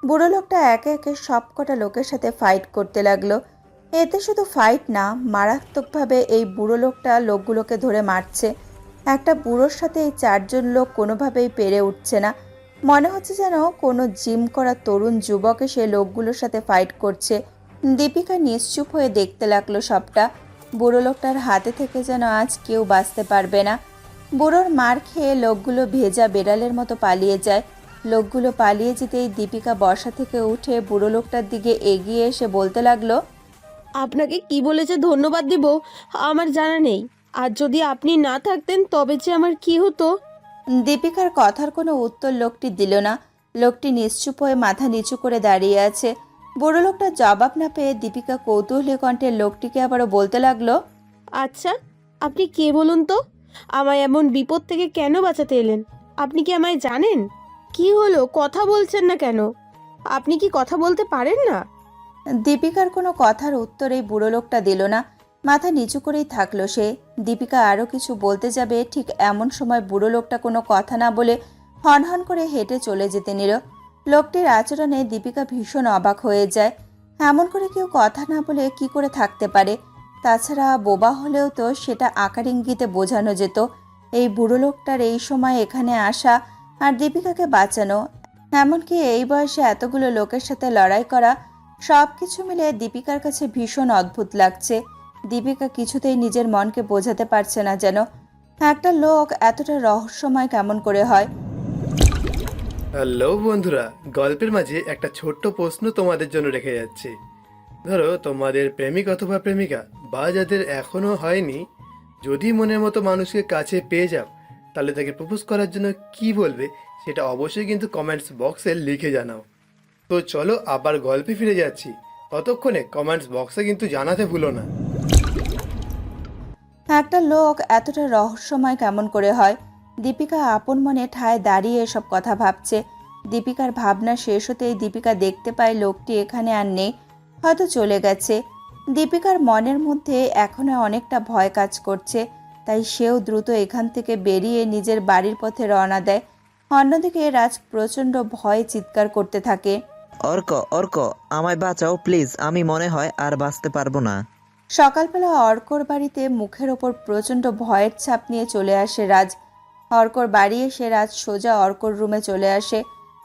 বুড়ো লোকটা একে একে সব কটা লোকের সাথে ফাইট করতে লাগলো। এতে শুধু ফাইট না, মারাত্মকভাবে এই বুড়ো লোকটা লোকগুলোকে ধরে মারছে। একটা বুড়োর সাথে এই 4জন লোক কোনোভাবেই পেরে উঠছে না। মনে হচ্ছে যেন কোনো জিম করা তরুণ যুবক এসে লোকগুলোর সাথে ফাইট করছে। দীপিকা নিশ্চুপ হয়ে দেখতে লাগলো সবটা। বুড়ো লোকটার হাতে থেকে যেন আজ কেউ বাঁচতে পারবে না। বুড়োর মার খেয়ে লোকগুলো ভেজা বেড়ালের মতো পালিয়ে যায়। লোকগুলো পালিয়ে যেতেই দীপিকা বসা থেকে উঠে বুড়ো লোকটার দিকে এগিয়ে এসে বলতে লাগলো, আপনাকে কি বলেছে ধন্যবাদ দিব আমার জানা নেই। আর যদি আপনি না থাকতেন তবে যে আমার কি হতো। দীপিকার কথার কোনো উত্তর লোকটি দিল না। লোকটি নিশ্চুপ হয়ে মাথা নিচু করে দাঁড়িয়ে আছে। বুড়ো লোকটা জবাব না পেয়ে দীপিকা কৌতূহলী কণ্ঠে লোকটিকে আবারও বলতে লাগলো, আচ্ছা, আপনি কে বলুন তো? আমায় এমন বিপদ থেকে কেন বাঁচাতে এলেন? আপনি কি আমায় জানেন? কি হলো, কথা বলছেন না কেন? আপনি কি কথা বলতে পারেন না? দীপিকার কোনো কথার উত্তর এই বুড়ো লোকটা দিল না। মাথা নিচু করেই থাকলো সে। দীপিকা আরও কিছু বলতে যাবে, ঠিক এমন সময় বুড়ো লোকটা কোনো কথা না বলে হনহন করে হেঁটে চলে যেতে নিল। লোকটির আচরণে দীপিকা ভীষণ অবাক হয়ে যায়। এমন করে কেউ কথা না বলে কি করে থাকতে পারে? তাছাড়া বোবা হলেও তো সেটা আকার ইঙ্গিতে বোঝানো যেত। এই বুড়ো লোকটার এই সময় এখানে আসা আর দীপিকাকে বাঁচানো, এমনকি এই বয়সে এতগুলো লোকের সাথে লড়াই করা, সব কিছু মিলে দীপিকার কাছে ভীষণ অদ্ভুত লাগছে। দীপিকা কিছুতেই নিজের মনকে বোঝাতে পারছে না যেন একটা লোক এতটা রহস্যময় কেমন করে হয়। হ্যালো বন্ধুরা, গল্পের মাঝে একটা ছোট্ট প্রশ্ন তোমাদের জন্য রেখে যাচ্ছি। ধরো তোমাদের প্রেমিক অথবা প্রেমিকা বা যাদের এখনো হয়নি, যদি মনের মতো মানুষকে কাছে পেয়ে যাও, তাহলে তাকে প্রপোজ করার জন্য কি বলবে সেটা অবশ্যই কিন্তু কমেন্টস বক্সে লিখে জানাও। তো চলো আবার গল্পে ফিরে যাচ্ছি, ততক্ষণে কমেন্টস বক্সে কিন্তু জানাতে ভুলো না। একটা লোক এতটা রহস্যময় কেমন করে হয়? দীপিকা আপন মনে ঠায় দাঁড়িয়ে এসব কথা ভাবছে। দীপিকার ভাবনা শেষ হতেই দীপিকা দেখতে পায় লোকটি এখানে আর নেই, হয়তো চলে গেছে। দীপিকার মনের মধ্যে এখনো অনেকটা ভয় কাজ করছে, তাই সেও দ্রুত এখান থেকে বেরিয়ে নিজের বাড়ির পথে রওনা দেয়। অন্যদিকে রাজ প্রচণ্ড ভয়ে চিৎকার করতে থাকে, অর্ক, অর্ক, আমায় বাঁচাও প্লিজ, আমি মনে হয় আর বাঁচতে পারবো না। সকালবেলা অর্কর বাড়িতে মুখের ওপর প্রচণ্ড ভয়ের ছাপ নিয়ে চলে আসে রাজ। অর্কর বাড়ি এসে রাজ সোজা অর্কর রুমে চলে আসে।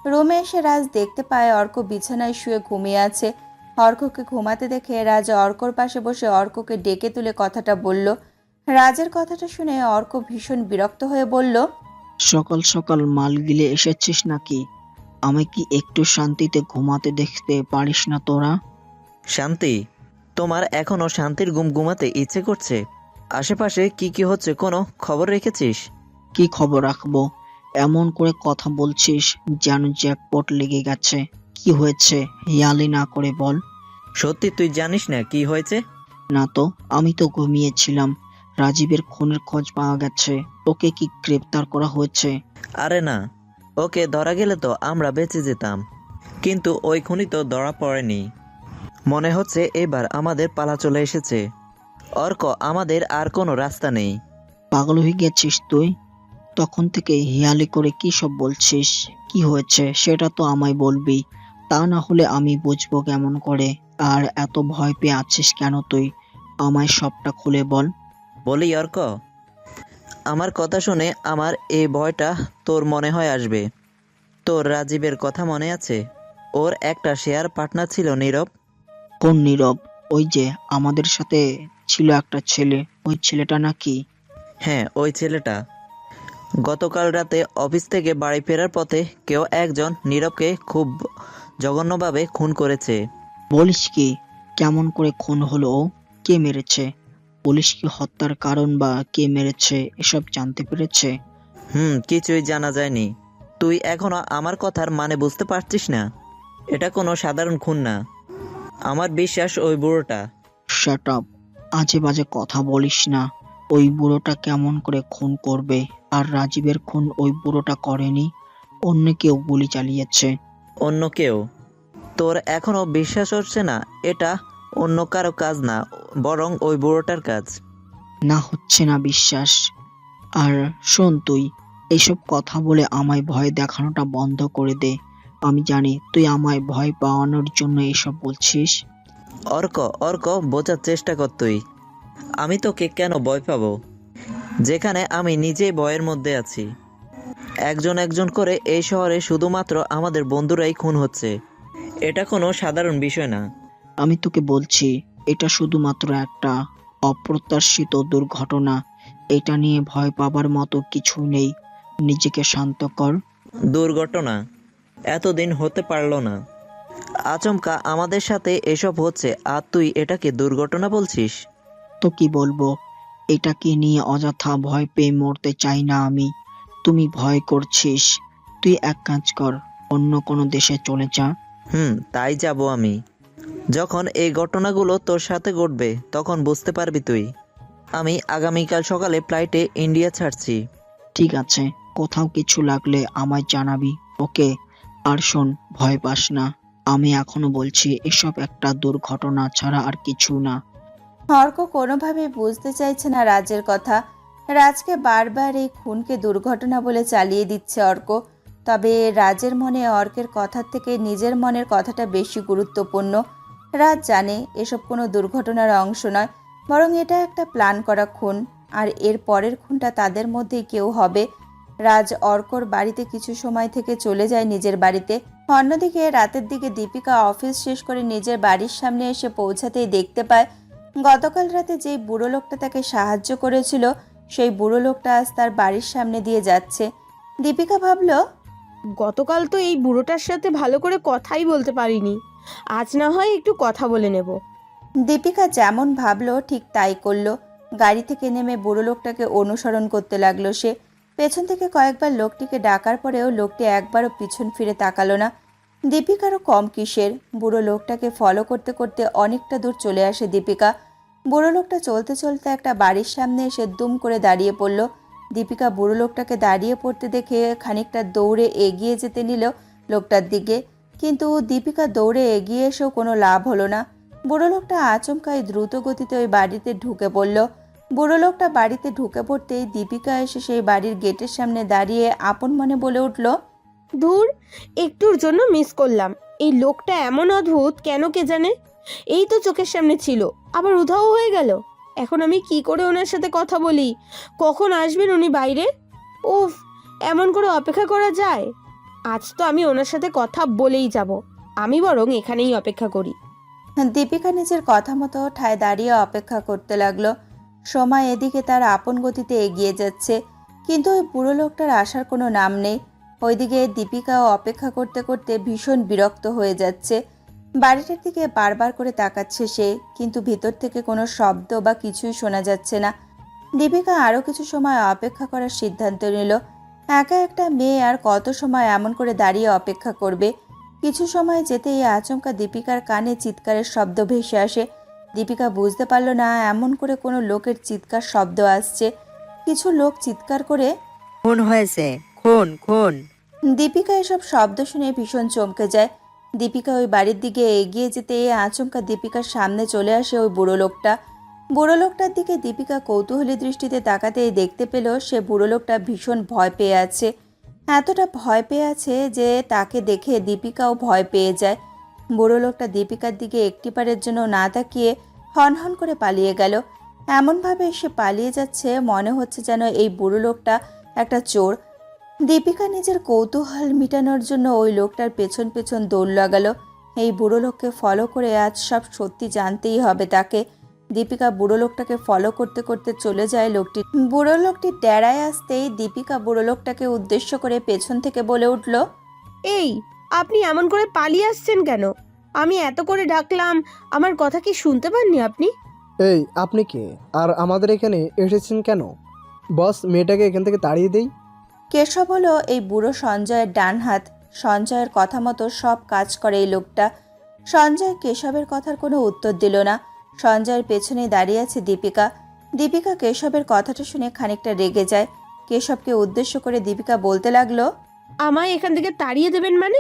রুমে এসে রাজ দেখতে পায় অর্ক বিছানায় শুয়ে ঘুমিয়ে আছে। অর্ককে ঘুমাতে দেখে রাজ অর্কর পাশে বসে অর্ককে ডেকে তুলে কথাটা বলল। রাজের কথাটা শুনে অর্ক ভীষণ বিরক্ত হয়ে বলল, সকাল সকাল মাল গিলে এসেছিস নাকি? আমায় কি একটু শান্তিতে ঘুমাতে দেখতে পারিস না তোরা? শান্তি? তোমার এখনো শান্তির ঘুম ঘুমাতে ইচ্ছে করছে? আশেপাশে কি কি হচ্ছে কোনো খবর রেখেছিস? কি খবর রাখবো? এমন করে কথা বলছিস যেন জ্যাকপট লেগে গেছে। কি হয়েছে হিয়ালি না করে বল। সত্যি তুই জানিস না কি হয়েছে? না তো, আমি তো ঘুমিয়েছিলাম। রাজীবের খুনের খোঁজ পাওয়া গেছে। ওকে কি গ্রেপ্তার করা হয়েছে? আরে না, ওকে ধরা গেলে তো আমরা বেঁচে যেতাম, কিন্তু ওই খুনি তো ধরা পড়েনি। মনে হচ্ছে এবার আমাদের পালা চলে এসেছে। অর্ক, আমাদের আর কোনো রাস্তা নেই। পাগল হয়ে গেছিস তুই? তখন থেকে হিয়ালি করে কি সব বলছিস? কি হয়েছে সেটা তো আমায় বলবি, তা না হলে আমি বুঝবো কেমন করে। আর এত ভয় পেয়ে আছিস কেন তুই? আমায় সবটা খুলে বল। বলি অর্ক, আমার কথা শুনে আমার এই ভয়টা তোর মনে হয় আসবে। তোর রাজীবের কথা মনে আছে? ওর একটা শেয়ার পার্টনার ছিল নীরব। কোন নীরব? ওই যে আমাদের সাথে ছিল একটা ছেলে, ওই ছেলেটা নাকি? হ্যাঁ, ওই ছেলেটা। গতকাল রাতে অফিস থেকে বাড়ি ফেরার পথে কেউ একজন নীরবকে খুব জঘন্যভাবে খুন করেছে। বলিস কি? কেমন করে খুন হলো ও? কে মেরেছে? পুলিশ কি হত্যার কারণ বা কে মেরেছে এসব জানতে পেরেছে? কিছুই জানা যায়নি। তুই এখনো আমার কথার মানে বুঝতে পারছিস না? এটা কোনো সাধারণ খুন না। আমার বিশ্বাস ওই বুড়োটা। শাট আপ, আজে বাজে কথা বলিস না। ওই বুড়োটা কেমন করে খুন করবে? আর রাজীবের খুন ওই বুড়োটা করেনি, অন্য কেউ গুলি চালিয়েছে। অন্য কেউ? তোর এখনো বিশ্বাস হচ্ছে না? এটা অন্য কারো কাজ না, বরং ওই বুড়োটার কাজ। না, হচ্ছে না বিশ্বাস। আর শোন, তুই এইসব কথা বলে আমায় ভয় দেখানোটা বন্ধ করে দে। আমি জানি তুই আমায় ভয় পাওয়ানোর জন্য এসব বলছিস। অর্ক, অর্ক, বোঝার চেষ্টা কর তুই। আমি তোকে কেন ভয় পাবো, যেখানে আমি নিজেই ভয়ের মধ্যে আছি। একজন একজন করে এই শহরে শুধুমাত্র আমাদের বন্ধুরাই খুন হচ্ছে। এটা কোনো সাধারণ বিষয় না। আমি তোকে বলছি, এটা শুধুমাত্র একটা অপ্রত্যাশিত দুর্ঘটনা। এটা নিয়ে ভয় পাবার মতো কিছু নেই। নিজেকে শান্ত কর। দুর্ঘটনা? এতদিন হতে পারলো না। আচমকা আমাদের সাথে এসব হচ্ছে, আর তুই এটাকে দুর্ঘটনা বলছিস? তো কি বলবো? এটাকে নিয়ে অযথা ভয় পেয়ে মরতে চাই না আমি। তুমি ভয় করছিস? তুই এক কাজ কর, অন্য কোনো দেশে চলে যা। তাই যাব আমি। যখন এই ঘটনাগুলো তোর সাথে ঘটবে তখন বুঝতে পারবি তুই। আমি আগামীকাল সকালে ফ্লাইটে ইন্ডিয়া ছাড়ছি। ঠিক আছে, কোথাও কিছু লাগলে আমায় জানাবি, ওকে? আর শোন, ভয় পাস না। আমি এখনো বলছি, এসব একটা দুর্ঘটনা ছাড়া আর কিছু না। অর্ক কোনোভাবেই বুঝতে চাইছে না রাজের কথা। রাজকে বারবার এই খুনকে দুর্ঘটনা বলে চালিয়ে দিচ্ছে অর্ক। তবে রাজের মনে অর্কের কথার থেকে নিজের মনের কথাটা বেশি গুরুত্বপূর্ণ। রাজ জানে এসব কোনো দুর্ঘটনার অংশ নয়, বরং এটা একটা প্ল্যান করা খুন। আর এর পরের খুনটা তাদের মধ্যেই কেউ হবে। রাজ অর্কর বাড়িতে কিছু সময় থেকে চলে যায় নিজের বাড়িতে। অন্যদিকে রাতের দিকে দীপিকা অফিস শেষ করে নিজের বাড়ির সামনে এসে পৌঁছাতেই দেখতে পায় গতকাল রাতে যেই বুড়ো লোকটা তাকে সাহায্য করেছিল, সেই বুড়ো লোকটা আজ তার বাড়ির সামনে দিয়ে যাচ্ছে। দীপিকা ভাবল, গতকাল তো এই বুড়োটার সাথে ভালো করে কথাই বলতে পারিনি, আজ না হয় একটু কথা বলে নেব। দীপিকা যেমন ভাবলো ঠিক তাই করলো। গাড়ি থেকে নেমে বুড়ো লোকটাকে অনুসরণ করতে লাগলো সে। পেছন থেকে কয়েকবার লোকটিকে ডাকার পরেও লোকটি একবারও পিছন ফিরে তাকালো না। দীপিকারও কম কিসের, বুড়ো লোকটাকে ফলো করতে করতে অনেকটা দূর চলে আসে দীপিকা। বুড়ো লোকটা চলতে চলতে একটা বাড়ির সামনে এসে দুম করে দাঁড়িয়ে পড়ল। দীপিকা বুড়ো লোকটাকে দাঁড়িয়ে পড়তে দেখে খানিকটা দৌড়ে এগিয়ে যেতে নিল লোকটার দিকে, কিন্তু দীপিকা দৌড়ে এগিয়ে এসেও কোনো লাভ হলো না। বুড়ো লোকটা আচমকাই দ্রুত গতিতে ওই বাড়িতে ঢুকে পড়ল। বুড়ো লোকটা বাড়িতে ঢুকে পড়তেই দীপিকা এসে সেই বাড়ির গেটের সামনে দাঁড়িয়ে আপন মনে বলে উঠল, ধুর, একটুর জন্য মিস করলাম। এই লোকটা এমন অদ্ভুত কেন কে জানে। এই তো চোখের সামনে ছিল, আবার উধাও হয়ে গেল। এখন আমি কি করে ওনার সাথে কথা বলি? কখন আসবেন উনি বাইরে? উফ, এমন করে অপেক্ষা করা যায়? আজ তো আমি ওনার সাথে কথা বলেই যাব। আমি বরং এখানেই অপেক্ষা করি। দীপিকা নিজের কথা মতো ঠায় দাঁড়িয়ে অপেক্ষা করতে লাগলো। সময় এদিকে তার আপন গতিতে এগিয়ে যাচ্ছে, কিন্তু ওই বুড়ো লোকটার আসার কোনো নাম নেই। ওইদিকে দীপিকাও অপেক্ষা করতে করতে ভীষণ বিরক্ত হয়ে যাচ্ছে। বাড়িটার দিকে বারবার করে তাকাচ্ছে সে, কিন্তু ভিতর থেকে কোনো শব্দ বা কিছুই শোনা যাচ্ছে না। দীপিকা আরও কিছু সময় অপেক্ষা করার সিদ্ধান্ত নিল। একা একটা মেয়ে আর কত সময় এমন করে দাঁড়িয়ে অপেক্ষা করবে। কিছু সময় যেতেই আচমকা দীপিকার কানে চিৎকারের শব্দ ভেসে আসে। দীপিকা বুঝতে পারল না এমন করে কোনো লোকের চিৎকার শব্দ আসছে। কিছু লোক চিৎকার করে, খুন হয়েছে, খুন খুন। দীপিকা এসব শব্দ শুনে ভীষণ চমকে যায়। দীপিকা ওই বাড়ির দিকে এগিয়ে যেতে আচমকা দীপিকার সামনে চলে আসে ওই বুড়ো লোকটা। বুড়ো লোকটার দিকে দীপিকা কৌতূহলী দৃষ্টিতে তাকাতেই দেখতে পেল সে বুড়ো লোকটা ভীষণ ভয় পেয়ে আছে। এতটা ভয় পেয়ে আছে যে তাকে দেখে দীপিকাও ভয় পেয়ে যায়। বুড়ো লোকটা দীপিকার দিকে একটিবারের জন্য না তাকিয়ে হনহন করে পালিয়ে গেল। এমনভাবে সে পালিয়ে যাচ্ছে মনে হচ্ছে যেন এই বুড়ো লোকটা একটা চোর। দীপিকা নিজের কৌতূহল মেটানোর জন্য ওই লোকটার পেছন পেছন দৌড় লাগালো। এই বুড়ো লোককে ফলো করে আজ সব সত্যি জানতেই হবে তাকে। দীপিকা বুড়ো লোকটাকে ফলো করতে করতে চলে যায় লোকটি। বুড়ো লোকটি ডেরায় আসতেই দীপিকা বুড়ো লোকটাকে উদ্দেশ্য করে পেছন থেকে বলে উঠল, এই, আপনি এমন করে পালিয়ে আসছেন কেন? আমি এত করে ডাকলাম, আমার কথা কি শুনতে পাননি আপনি? এই, আপনি কে? আর আমাদের এখানে এসেছেন কেন? বস, মেয়েটাকে এখান থেকে তাড়িয়ে দেই। কেশব হলো এই বুড়ো সঞ্জয়ের ডান হাত। সঞ্জয়ের কথা মতো সব কাজ করে এই লোকটা। সঞ্জয় কেশবের কথার কোনো উত্তর দিল না। সঞ্জয়ের পেছনে দাঁড়িয়ে আছে দীপিকা। দীপিকা কেশবের কথাটা শুনে খানিকটা রেগে যায়। কেশবকে উদ্দেশ্য করে দীপিকা বলতে লাগলো, আমায় এখান থেকে তাড়িয়ে দেবেন মানে?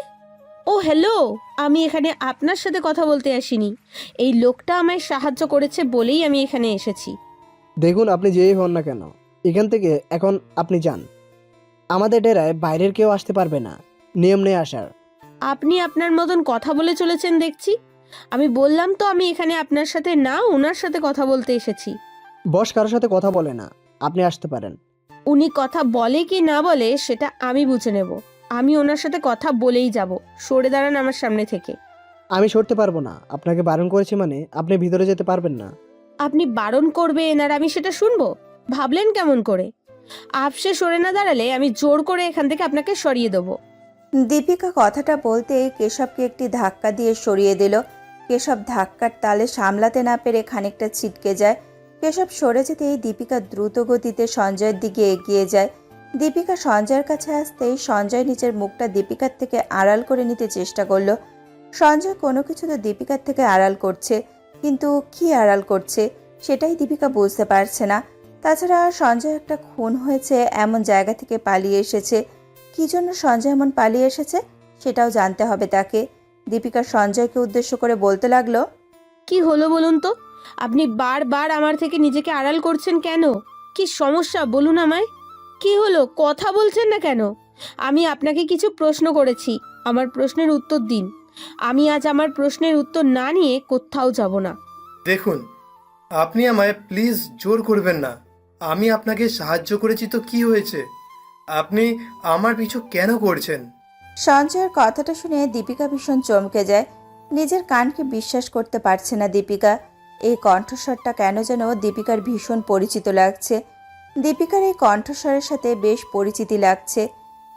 ও হ্যালো, আমি এখানে আপনার সাথে কথা বলতে আসিনি। এই লোকটা আমায় সাহায্য করেছে বলেই আমি এখানে এসেছি। দেখুন, আপনি যেই হন না কেন, এখান থেকে এখন আপনি যান। আমাদের ডেরায় বাইরের কেউ আসতে পারবে না, নিয়ম নেই আসার। আপনি আপনার মতন কথা বলে চলেছেন দেখছি। আমি বললাম তো আমি এখানে আপনার সাথে না, ওনার সাথে কথা বলতে এসেছি। বস কারোর সাথে কথা বলে না, আপনি আসতে পারেন। উনি কথা বলে কি না বলে সেটা আমি বুঝে নেব। আমি ওনার সাথে কথা বলেই যাব। সরে দাঁড়ান আমার সামনে থেকে। আমি সরতে পারবো না, আপনাকে বারণ করেছি মানে আপনি ভিতরে যেতে পারবেন না। আপনি বারণ করবেন আর আমি সেটা শুনবো? ভাবলেন কেমন করে? আপসে সরে না দাঁড়ালে আমি জোর করে এখান থেকে আপনাকে সরিয়ে দেবো। দীপিকা কথাটা বলতেই কেশবকে একটি ধাক্কা দিয়ে সরিয়ে দিল। কেশব ধাক্কার তালে সামলাতে না পেরে খানিকটা ছিটকে যায়। কেশব সরে যেতেই দীপিকা দ্রুত গতিতে সঞ্জয়ের দিকে এগিয়ে যায়। দীপিকা সঞ্জয়ের কাছে আসতেই সঞ্জয় নিজের মুখটা দীপিকার থেকে আড়াল করে নিতে চেষ্টা করলো। সঞ্জয় কোনো কিছু তো দীপিকার থেকে আড়াল করছে, কিন্তু কি আড়াল করছে সেটাই দীপিকা বুঝতে পারছে না। তাছাড়া সঞ্জয় একটা খুন হয়েছে এমন জায়গা থেকে পালিয়ে এসেছে। কী জন্য সঞ্জয় এমন পালিয়ে এসেছে সেটাও জানতে হবে তাকে। দীপিকা সঞ্জয়কে উদ্দেশ্য করে বলতে লাগলো, কি হলো বলুন তো? আপনি বারবার আমার থেকে নিজেকে আড়াল করছেন কেন? কি সমস্যা বলুন আমায়। কি হলো, কথা বলছেন না কেন? আমি আপনাকে কিছু প্রশ্ন করেছি, আমার প্রশ্নের উত্তর দিন। আমি আজ আমার প্রশ্নের উত্তর না নিয়ে কোথাও যাব না। দেখুন, আপনি আমায় প্লিজ জোর করবেন না। আমি আপনাকে সাহায্য করেছি তো কি হয়েছে? আপনি আমার পিছু কেন করছেন? সঞ্জয়ের কথাটা শুনে দীপিকা ভীষণ চমকে যায়। নিজের কানকে বিশ্বাস করতে পারছে না দীপিকা। এই কণ্ঠস্বরটা কেন যেন দীপিকার ভীষণ পরিচিত লাগছে। দীপিকার এই কণ্ঠস্বরের সাথে বেশ পরিচিতি লাগছে।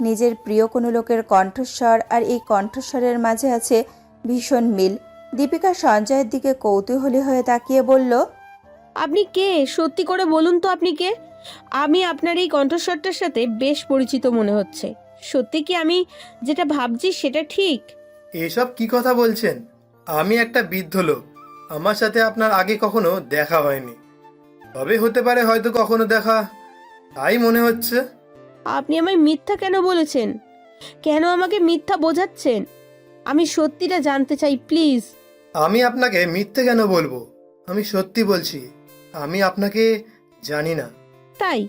নিজের প্রিয় কোনো লোকের কণ্ঠস্বর আর এই কণ্ঠস্বরের মাঝে আছে ভীষণ মিল। দীপিকা সঞ্জয়ের দিকে কৌতূহলী হয়ে তাকিয়ে বলল, আপনি কে? সত্যি করে বলুন তো আপনি কে? আমি আপনার এই কণ্ঠস্বরটার সাথে বেশ পরিচিত মনে হচ্ছে। সত্যি কি আমি যেটা ভাবছি সেটা ঠিক? এসব কি কথা বলছেন? আমি একটা বৃদ্ধ লোক। আমার সাথে আপনার আগে কখনো দেখা হয়নি, তবে হতে পারে হয়তো কখনো দেখা, তাই মনে হচ্ছে। আপনি আমায় মিথ্যা কেন বলেছেন? কেন আমাকে মিথ্যা বোঝাচ্ছেন? আমি সত্যিটা জানতে চাই প্লিজ। আমি আপনাকে মিথ্যে কেন বলবো? আমি সত্যি বলছি, আমি আপনাকে জানি না। তাই?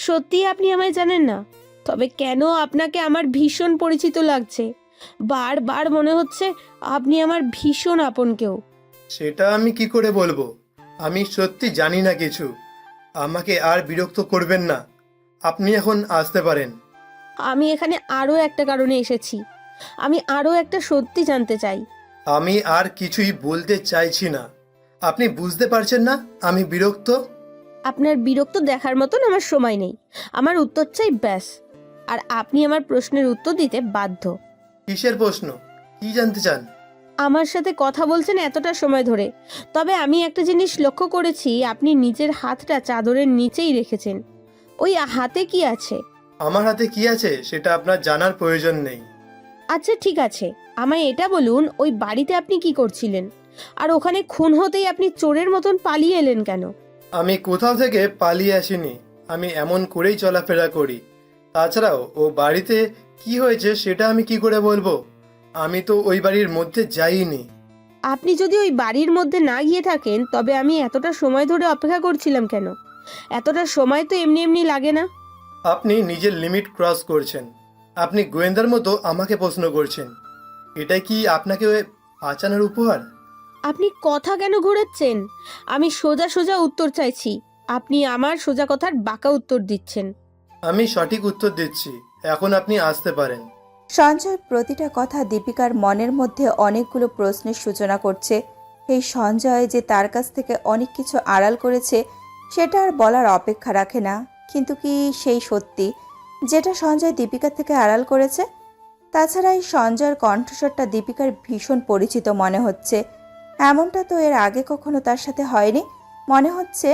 সত্যি আপনি আমায় জানেন না? তবে কেন আপনাকে আমার ভীষণ পরিচিত লাগছে। বারবার মনে হচ্ছে আপনি আমার ভীষণ আপন কেউ। সেটা আমি কি করে বলবো? আমি সত্যি জানি না কিছু। আমাকে আর বিরক্ত করবেন না, আপনি এখন আসতে পারেন। আমি এখানে আরও একটা কারণে এসেছি। আমি আরও একটা সত্যি জানতে চাই। আমি আর কিছুই বলতে চাইছি না। আপনি বুঝতে পারছেন না আমি বিরক্ত? আপনার বিরক্ত দেখার মতন আমার সময় নেই। আমার উত্তর চাই ব্যাস। আর আপনি আমার প্রশ্নের উত্তর দিতে বাধ্য। কিসের প্রশ্ন? কি জানতে চান? আমার সাথে কথা বলছেন এতটা সময় ধরে, তবে আমি একটা জিনিস লক্ষ্য করেছি, আপনি নিজের হাতটা চাদরের নিচেই রেখেছেন। ওই হাতে কি আছে? আমার হাতে কি আছে সেটা আপনার জানার প্রয়োজন নেই। আচ্ছা ঠিক আছে, আমায় এটা বলুন, ওই বাড়িতে আপনি কি করছিলেন? আর ওখানে খুন হতেই আপনি চোরের মতন পালিয়ে এলেন কেন? আমি কোথাও থেকে পালিয়ে আসিনি, আমি এমন করেই চলাফেরা করি। তাছাড়াও ও বাড়িতে কি হয়েছে সেটা আমি কি করে বলবো? আমি তো ওই বাড়ির মধ্যে যাইনি। আপনি যদি ওই বাড়ির মধ্যে না গিয়ে থাকেন তবে আমি এতটা সময় ধরে অপেক্ষা করছিলাম কেন? এতটা সময় তো এমনি এমনি লাগে না। আপনি নিজের লিমিট ক্রস করছেন। আপনি গোয়েন্দার মতো আমাকে প্রশ্ন করছেন। এটা কি আপনাকে বাঁচানোর উপহার? আপনি কথা কেন ঘোরাচ্ছেন? আমি সোজা সোজা উত্তর চাইছি, আপনি আমার সোজা কথার বাঁকা উত্তর দিচ্ছেন। আমি সঠিক উত্তর দিচ্ছি, এখন আপনি আসতে পারেন। সঞ্জয়ের প্রতিটা কথা দীপিকার মনের মধ্যে অনেকগুলো প্রশ্নের সূচনা করছে। এই সঞ্জয় যে তার কাছ থেকে অনেক কিছু আড়াল করেছে সেটা আর বলার অপেক্ষা রাখে না। কিন্তু কি সেই সত্যি যেটা সঞ্জয় দীপিকার থেকে আড়াল করেছে? তাছাড়া এই সঞ্জয়ের কণ্ঠস্বরটা দীপিকার ভীষণ পরিচিত মনে হচ্ছে। এমনটা তো এর আগে কখনো তার সাথে হয়নি। মনে হচ্ছে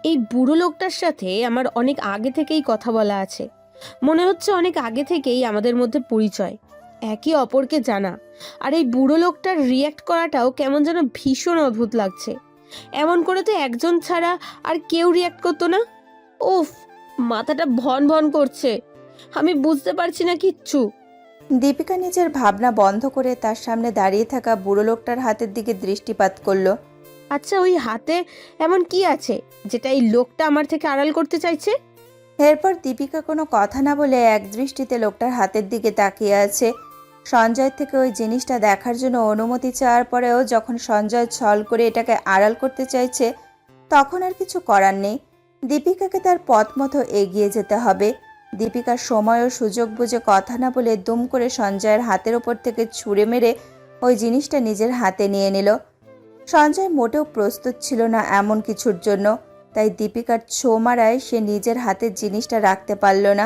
এই বুড়ো লোকটার সাথে আমার অনেক আগে থেকেই কথা বলা আছে। মনে হচ্ছে অনেক আগে থেকেই আমাদের মধ্যে পরিচয়। একে অপরকে জানা। আর এই বুড়ো লোকটার রিয়্যাক্ট করাটাও কেমন যেন ভীষণ অদ্ভুত লাগছে। এমন করে তো একজন ছাড়া আর কেউ রিয়্যাক্ট করতো না। উফ, মাথাটা ভন ভন করছে, আমি বুঝতে পারছি না কিচ্ছু। দীপিকা নিজের ভাবনা বন্ধ করে তার সামনে দাঁড়িয়ে থাকা বুড়ো লোকটার হাতের দিকে দৃষ্টিপাত করলো। আচ্ছা, ওই হাতে এমন কি আছে যেটা এই লোকটা আমার থেকে আড়াল করতে চাইছে? এরপর দীপিকা কোনো কথা না বলে এক দৃষ্টিতে লোকটার হাতের দিকে তাকিয়ে আছে। সঞ্জয় থেকে ওই জিনিসটা দেখার জন্য অনুমতি চাওয়ার পরেও যখন সঞ্জয় ছল করে এটাকে আড়াল করতে চাইছে, তখন আর কিছু করার নেই। দীপিকাকে তার পথ মতো এগিয়ে যেতে হবে। দীপিকার সময় ও সুযোগ বুঝে কথা না বলে দুম করে সঞ্জয়ের হাতের ওপর থেকে ছুঁড়ে মেরে ওই জিনিসটা নিজের হাতে নিয়ে নিল। সঞ্জয় মোটেও প্রস্তুত ছিল না এমন কিছুর জন্য, তাই দীপিকার ছো মারায় সে নিজের হাতের জিনিসটা রাখতে পারল না।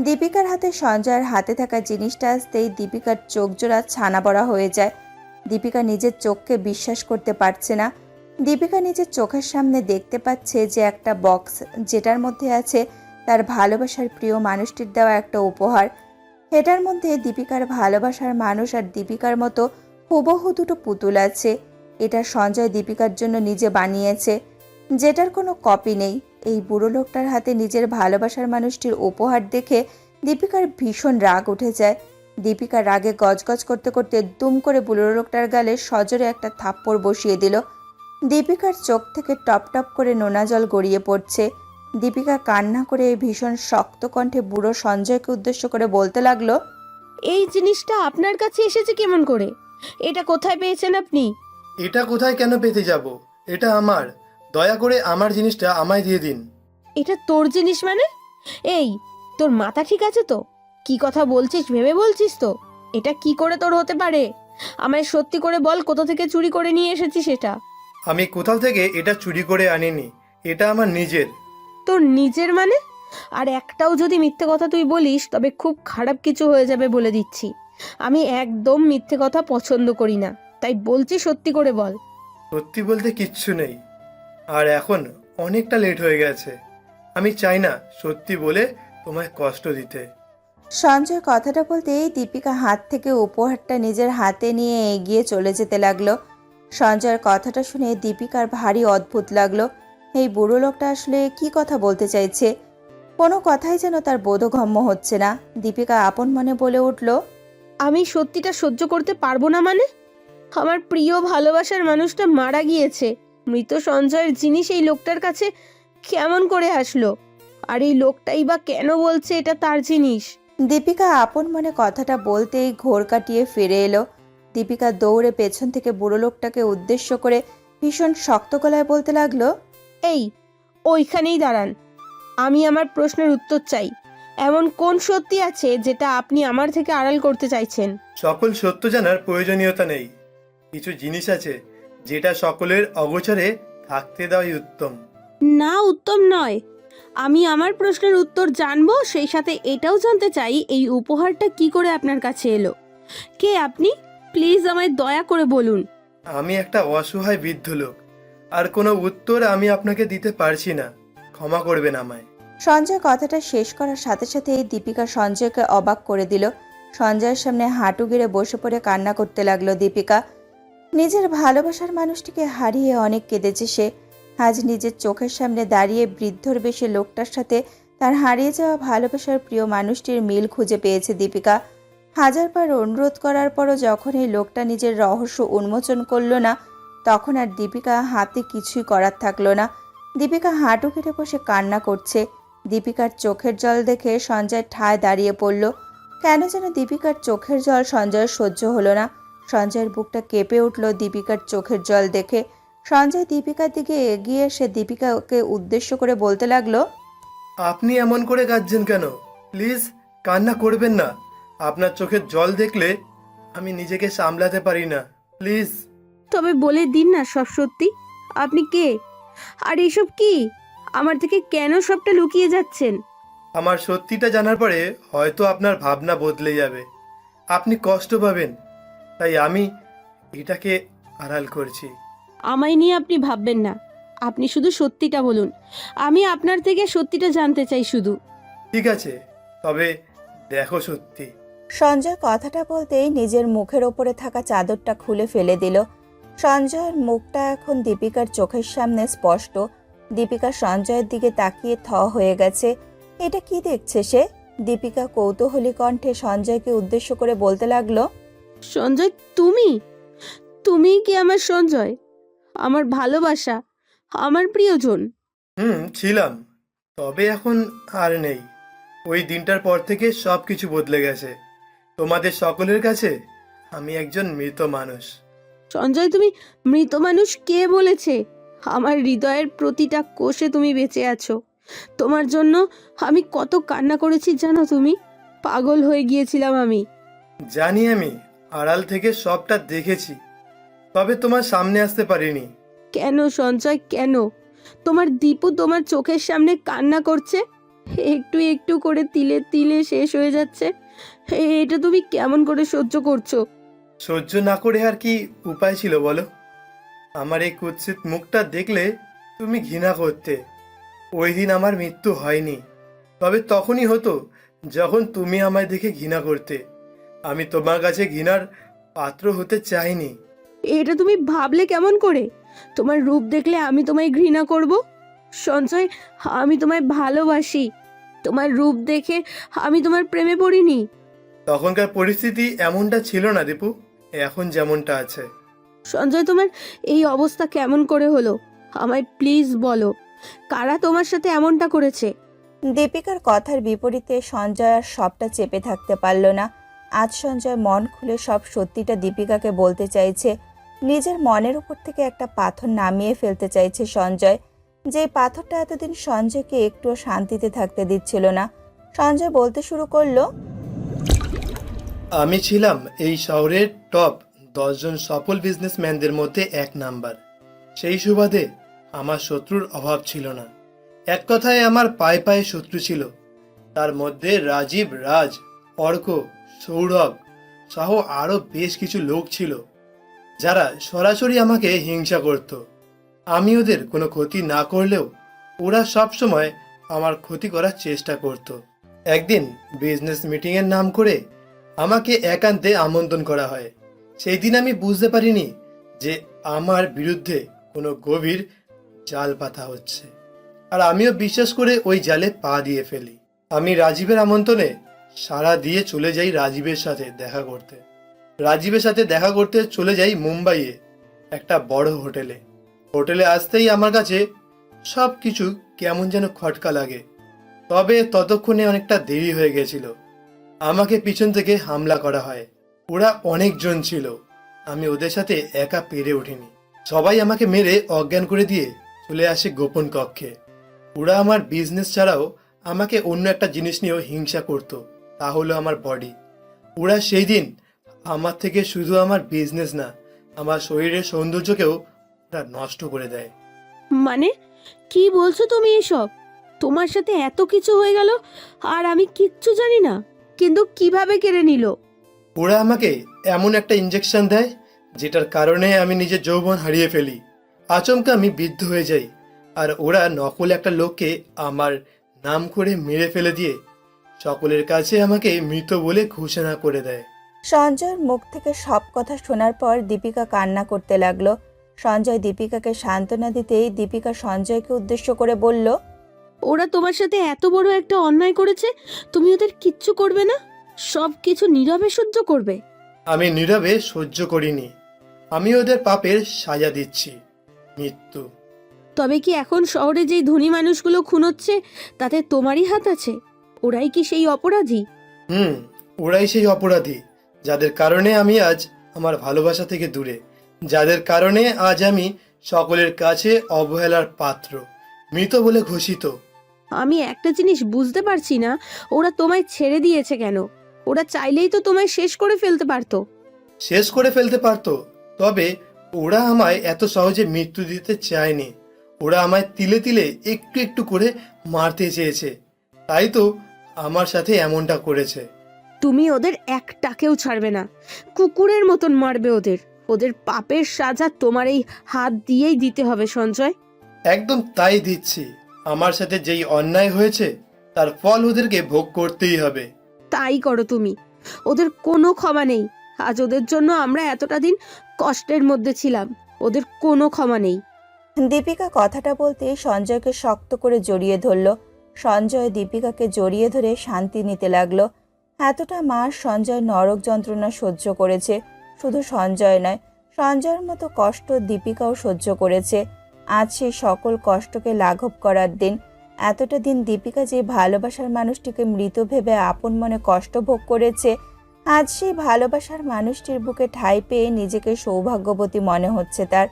দীপিকার হাতে সঞ্জয়ের হাতে থাকা জিনিসটা আসতেই দীপিকার চোখ জোড়া ছানা বড়া হয়ে যায়। দীপিকা নিজের চোখকে বিশ্বাস করতে পারছে না। দীপিকা নিজের চোখের সামনে দেখতে পাচ্ছে যে একটা বক্স, যেটার মধ্যে আছে তার ভালোবাসার প্রিয় মানুষটির দেওয়া একটা উপহার। এটার মধ্যে দীপিকার ভালোবাসার মানুষ আর দীপিকার মতো হুবহু দুটো পুতুল আছে। এটা সঞ্জয় দীপিকার জন্য নিজে বানিয়েছে, যেটার কোনো কপি নেই। এই বুড়ো লোকটার হাতে নিজের ভালোবাসার মানুষটির উপহার দেখে দীপিকার ভীষণ রাগ উঠে যায়। দীপিকা রাগে গজগজ করতে করতে দুম করে বুড়ো লোকটার গালে সজোরে একটা থাপ্পড় বসিয়ে দিল। দীপিকার চোখ থেকে টপ টপ করে নোনা জল গড়িয়ে পড়ছে। দীপিকা কান্না করে ভীষণ শক্ত কণ্ঠে বুড়ো সঞ্জয়কে উদ্দেশ্য করে বলতে লাগলো, এই জিনিসটা আপনার কাছে এসেছে কেমন করে? এটা কোথায় পেয়েছেন আপনি? এটা কোথায় কেন পেতে যাব? এটা আমার। দয়া করে আমার জিনিসটা আমায় দিয়ে দিন। এটা তোর জিনিস মানে? এই, তোর মাথা ঠিক আছে তো? কি কথা বলছিস ভেবে বলছিস তো? এটা কি করে তোর হতে পারে? আমায় সত্যি করে বল, কোথা থেকে চুরি করে নিয়ে এসেছিস এটা? আমি কোথাও থেকে এটা চুরি করে আনিনি, এটা আমার নিজের। তোর নিজের মানে? আর একটাও যদি মিথ্যে কথা তুই বলিস তবে খুব খারাপ কিছু হয়ে যাবে বলে দিচ্ছি। আমি একদম মিথ্যে কথা পছন্দ করি না, তাই বলছি সত্যি করে বল। সত্যি বলতে কিচ্ছু নেই, আর এখন অনেকটা লেট হয়ে গেছে। আমি চাই না সত্যি বলে তোমায় কষ্ট দিতে। সঞ্জয় কথাটা বলতেই দীপিকা হাত থেকে উপহারটা নিজের হাতে নিয়ে এগিয়ে চলে যেতে লাগলো। সঞ্জয়ের কথাটা শুনে দীপিকার ভারী অদ্ভুত লাগলো। এই বুড়ো লোকটা আসলে কি কথা বলতে চাইছে? কোনো কথাই যেন তার বোধগম্য হচ্ছে না। দীপিকা আপন মনে বলে উঠল, আমি সত্যিটা সহ্য করতে পারবো না মানে? আমার প্রিয় ভালোবাসার মানুষটা মারা গিয়েছে, মৃত সঞ্জয়ের জিনিস এই লোকটার কাছে কেমন করে আসলো? আর এই লোকটাই বা কেন বলছে এটা তার জিনিস? দীপিকা আপন মনে কথাটা বলতেই ঘোর কাটিয়ে ফিরে এলো। দীপিকা দৌড়ে পেছন থেকে বুড়ো লোকটাকে উদ্দেশ্য করে ভীষণ শক্ত গলায় বলতে লাগলো, এই, ওইখানেই দাঁড়ান, আমি আমার প্রশ্নের উত্তর চাই। এমন কোন সত্যি আছে যেটা আপনি আমার থেকে আড়াল করতে চাইছেন? সকল সত্য জানার প্রয়োজনীয়তা নেই। কিছু জিনিস আছে যেটা সকলের অগোচরে থাকতে দেওয়াই উত্তম। না, উত্তম নয়। আমি আমার প্রশ্নের উত্তর জানবো, সেই সাথে এটাও জানতে চাই এই উপহারটা কি করে আপনার কাছে এলো। কে আপনি? প্লিজ আমায় দয়া করে বলুন। আমি একটা অসহায় বৃদ্ধ লোক, আর কোনো উত্তর আমি আপনাকে দিতে পারছি না। ক্ষমা করবেন আমায়। সঞ্জয় কথাটা শেষ করার সাথে সাথেই দীপিকা সঞ্জয়কে অবাক করে দিল। সঞ্জয়ের সামনে হাঁটু গেড়ে বসে পড়ে কান্না করতে লাগলো দীপিকা। নিজের ভালোবাসার মানুষটিকে হারিয়ে অনেক কেঁদেছে সে। আজ নিজের চোখের সামনে দাঁড়িয়ে বৃদ্ধর বেশে লোকটার সাথে তার হারিয়ে যাওয়া ভালোবাসার প্রিয় মানুষটির মিল খুঁজে পেয়েছে দীপিকা। হাজারবার অনুরোধ করার পরও যখন এই লোকটা নিজের রহস্য উন্মোচন করলো না, তখন আর দীপিকা হাতে কিছুই করার থাকলো না। দীপিকা হাঁটু কেটে বসে কান্না করছে। দীপিকার চোখের জল দেখে সঞ্জয় ঠায় দাঁড়িয়ে পড়ল। কেন যেন দীপিকার চোখের জল সঞ্জয়ের সহ্য হলো না। সঞ্জয়ের বুকটা কেঁপে উঠল দীপিকার চোখের জল দেখে। সঞ্জয় দীপিকার দিকে এগিয়ে এসে দীপিকাকে উদ্দেশ্য করে বলতে লাগলো, আপনি এমন করে কাঁদছেন কেন? প্লিজ কান্না করবেন না। আপনার চোখের জল দেখলে আমি নিজেকে সামলাতে পারি না। প্লিজ। তবে বলে দিন না সব সত্যি। আপনি কে? আর এসব কি? আমার থেকে কেন সবটা লুকিয়ে যাচ্ছেন? আমার সত্যিটা জানার পরে হয়তো আপনার ভাবনা বদলে যাবে, আপনি কষ্ট পাবেন, তাই আমি এটাকে আড়াল করছি। আমায় নিয়ে আপনি ভাববেন না, আপনি শুধু সত্যিটা বলুন। আমি আপনার থেকে সত্যিটা জানতে চাই শুধু। ঠিক আছে, তবে দেখো সত্যি সঞ্জয় কথাটা বলতেই নিজের মুখের ওপরে থাকা চাদরটা খুলে ফেলে দিল। সঞ্জয়ের মুখটা এখন দীপিকার চোখের সামনে স্পষ্ট। দীপিকা সঞ্জয়ের দিকে তাকিয়ে থ হয়ে গেছে। এটা কি দেখছে সে? দীপিকা কৌতূহলী কণ্ঠে সঞ্জয়কে উদ্দেশ্য করে বলতে লাগলো, সঞ্জয়, তুমি কি আমার সঞ্জয়, আমার ভালোবাসা, আমার প্রিয়জন? ছিলাম, তবে এখন আর নেই। ওই দিনটার পর থেকে সব কিছু বদলে গেছে। তোমাদের সকলের কাছে আমি একজন মৃত মানুষ। সঞ্জয়, তুমি মৃত মানুষ? কে বলেছে? আমার হৃদয়ের প্রতিটা কোষে তুমি বেঁচে আছো। তোমার জন্য আমি কত কান্না করেছি জানো তুমি? পাগল হয়ে গিয়েছিলাম আমি। জানি, আমি আড়াল থেকে সবটা দেখেছি, তবে তোমার সামনে আসতে পারিনি। কেন সঞ্জয়, কেন? তোমার দীপু তোমার চোখের সামনে কান্না করছে, একটু একটু করে তিলে তিলে শেষ হয়ে যাচ্ছে। এটা তুমি কেমন করে সহ্য করছো? সহ্য না করে আর কি উপায় ছিল বলো? আমার এই কুৎসিত মুখটা দেখলে তুমি ঘৃণা করতে। ওই দিন আমার মৃত্যু হয়নি, তবে তখনই হতো যখন তুমি আমায় দেখে ঘৃণা করতে। আমি তোমার কাছে ঘৃণার পাত্র হতে চাইনি। এটা তুমি ভাবলে কেমন করে? তোমার রূপ দেখলে আমি তোমায় ঘৃণা করব? সঞ্জয়, আমি তোমায় ভালোবাসি। তোমার রূপ দেখে আমি তোমার প্রেমে পড়িনি। তখনকার পরিস্থিতি এমনটা ছিল না দীপু, এখন যেমনটা আছে। সঞ্জয়, তোমার এই অবস্থা কেমন করে হলো? আমায় প্লিজ বলো, কারা তোমার সাথে এমনটা করেছে? দীপিকার কথার বিপরীতে সঞ্জয় আর সবটা চেপে থাকতে পারল না। আজ সঞ্জয় মন খুলে সব সত্যিটা দীপিকাকে বলতে চাইছে। নিজের মনের উপর থেকে একটা পাথর নামিয়ে ফেলতে চাইছে সঞ্জয়, যে পাথরটা এতদিন সঞ্জয়কে একটুও শান্তিতে থাকতে দিচ্ছিল না। সঞ্জয় বলতে শুরু করলো, আমি ছিলাম এই শহরের টপ 10 জন সফল বিজনেসম্যানদের মধ্যে 1 নাম্বার। সেই সুবাদে আমার শত্রুর অভাব ছিল না। এক কথায় আমার পায়ে পায়ে শত্রু ছিল। তার মধ্যে রাজীব, রাজ, অর্ক, সৌরভ সহ আরো বেশ কিছু লোক ছিল, যারা সরাসরি আমাকে হিংসা করত। আমি ওদের কোনো ক্ষতি না করলেও ওরা সব সময় আমার ক্ষতি করার চেষ্টা করত। একদিন বিজনেস মিটিংয়ের নাম করে আমাকে একান্তে আমন্ত্রণ করা হয়। সেই দিন আমি বুঝতে পারিনি যে আমার বিরুদ্ধে কোনো গভীর জাল পাতা হচ্ছে, আর আমিও বিশ্বাস করে ওই জালে পা দিয়ে ফেলি। আমি রাজীবের আমন্ত্রণে সাড়া দিয়ে চলে যাই রাজীবের সাথে দেখা করতে। রাজীবের সাথে দেখা করতে চলে যাই মুম্বাইয়ে একটা বড় হোটেলে। হোটেলে আসতেই আমার কাছে সব কিছু কেমন যেন খটকা লাগে। তবে ততক্ষণে অনেকটা দেরি হয়ে গেছিল। আমাকে পিছন থেকে হামলা করা হয়। ওরা অনেকজন ছিল, আমি ওদের সাথে একা পেরে উঠিনি। সবাই আমাকে মেরে অজ্ঞান করে দিয়ে চলে আসে গোপন কক্ষে। ওরা আমার বিজনেস ছাড়াও আমাকে অন্য একটা জিনিস নিয়েও হিংসা করত, তা হলো আমার বডি। ওরা সেই দিন আমার থেকে শুধু আমার বিজনেস না, আমার শরীরের সৌন্দর্যকেও ওরা নষ্ট করে দেয়। মানে কি বলছো তুমি এসব? তোমার সাথে এত কিছু হয়ে গেল আর আমি কিচ্ছু জানি না? কিন্তু কিভাবে কেড়ে নিল? ওরা আমাকে এমন একটা ইঞ্জেকশন দেয় যেটার কারণে আমি নিজের যৌবন হারিয়ে ফেলি। আচমকা আমি বৃদ্ধ হয়ে যাই, আর ওরা নকল একটা লোককে আমার নাম করে মেরে ফেলে দিয়ে সকলের কাছে আমাকে মৃত বলে ঘোষণা করে দেয়। সঞ্জয়ের মুখ থেকে সব কথা শোনার পর দীপিকা কান্না করতে লাগলো। সঞ্জয় দীপিকাকে সান্ত্বনা দিতেই দীপিকা সঞ্জয়কে উদ্দেশ্য করে বলল, ওরা তোমার সাথে এত বড় একটা অন্যায় করেছে, তুমি ওদের কিচ্ছু করবে না? সব কিছু নীরবে সহ্য করবে? আমি নীরবে সহ্য করিনি, আমি ওদের পাপের সাজা দিচ্ছি, মৃত্যু। তবে কি এখন শহরে যেই ধনী মানুষগুলো খুন হচ্ছে তাতে তোমারই হাত আছে? ওরাই কি সেই অপরাধী? ওরাই সেই অপরাধী, যাদের কারণে আমি আজ আমার ভালোবাসা থেকে দূরে, যাদের কারণে আজ আমি সকলের কাছে অবহেলার পাত্র, মৃত বলে ঘোষিত। আমি একটা জিনিস বুঝতে পারছি না, ওরা তোমায় ছেড়ে দিয়েছে কেন? ওরা চাইলেই তো তোমায় শেষ করে ফেলতে পারতো। শেষ করে ফেলতে পারতো, তবে ওরা আমায় এত সহজে মৃত্যু দিতে চায়নি। ওরা আমায় তিলে তিলে একটু একটু করে মারতে চেয়েছে, তাই তো আমার সাথে এমনটা করেছে। তুমি ওদের একটাকেও ছাড়বে না, কুকুরের মতন মারবে ওদের। ওদের পাপের সাজা তোমার এই হাত দিয়েই দিতে হবে সঞ্জয়। একদম তাই দিচ্ছি। আমার সাথে যেই অন্যায় হয়েছে তার ফল ওদেরকে ভোগ করতেই হবে। তাই করো তুমি। ওদের কোনো ক্ষমা নেই। আজ ওদের জন্য আমরা এতটা দিন কষ্টের মধ্যে ছিলাম, ওদের কোনো ক্ষমা নেই। দীপিকা কথাটা বলতে সঞ্জয়কে শক্ত করে জড়িয়ে ধরল। সঞ্জয় দীপিকাকে জড়িয়ে ধরে শান্তি নিতে লাগলো। এতটা মাস সঞ্জয় নরক যন্ত্রণা সহ্য করেছে। শুধু সঞ্জয় নয়, সঞ্জয়ের মতো কষ্ট দীপিকাও সহ্য করেছে। আজ সেই সকল কষ্টকে লাঘব করার দিন। এতটা দিন দীপিকা যে ভালোবাসার মানুষটিকে মৃত ভেবে আপন মনে কষ্ট ভোগ করেছে, আজ সেই ভালোবাসার মানুষটির বুকে ঠাঁই পেয়ে নিজেকে সৌভাগ্যবতী মনে হচ্ছে তার।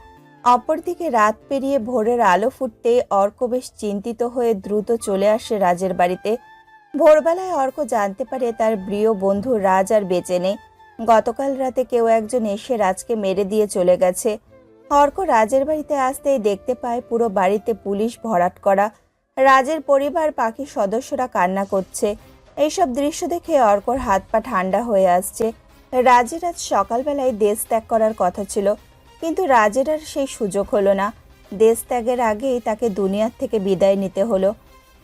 অপরদিকে রাত পেরিয়ে ভোরের আলো ফুটতেই অর্ক বেশ চিন্তিত হয়ে দ্রুত চলে আসে রাজের বাড়িতে। ভোরবেলায় অর্ক জানতে পারে তার প্রিয় বন্ধু রাজ আর বেঁচে নেই। গতকাল রাতে কেউ একজন এসে রাজকে মেরে দিয়ে চলে গেছে। অর্ক রাজের বাড়িতে আসতেই দেখতে পায় পুরো বাড়িতে পুলিশ ভরাট করা। রাজের পরিবার বাকি সদস্যরা কান্না করছে। এইসব দৃশ্য দেখে অর্কর হাত পা ঠান্ডা হয়ে আসছে। রাজের আজ সকালবেলায় দেশ ত্যাগ করার কথা ছিল, কিন্তু রাজের আর সেই সুযোগ হলো না। দেশ ত্যাগের আগেই তাকে দুনিয়ার থেকে বিদায় নিতে হলো।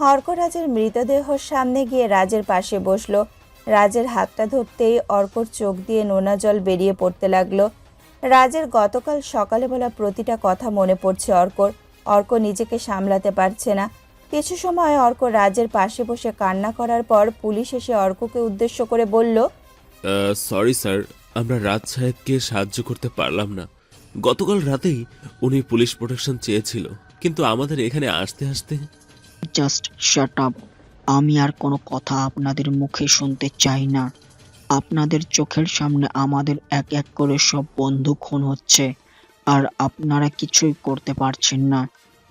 অর্ক রাজের মৃতদেহর সামনে গিয়ে রাজের পাশে বসলো। রাজের হাতটা ধরতেই অর্কর চোখ দিয়ে নোনা জল বেরিয়ে পড়তে লাগলো। রাজের গতকাল সকালে বলা প্রতিটা কথা মনে পড়ছে অর্কর। অর্ক নিজেকে সামলাতে পারছে না। কিছু সময় অর্ক রাজের পাশে বসে কান্না করার পর পুলিশ এসে অর্ককে উদ্দেশ্য করে বলল, সরি স্যার, আমরা রাজ সাহেবকে সাহায্য করতে পারলাম না। গতকাল রাতেই উনি পুলিশ প্রোটেকশন চেয়েছিল, কিন্তু আমাদের এখানে আসতে আসতে। Just shut up. আমি আর কোনো কথা আপনাদের মুখে শুনতে চাই না। আপনাদের চোখের সামনে আমাদের এক এক করে সব বন্ধু খুন হচ্ছে, আর আপনারা কিছুই করতে পারছেন না।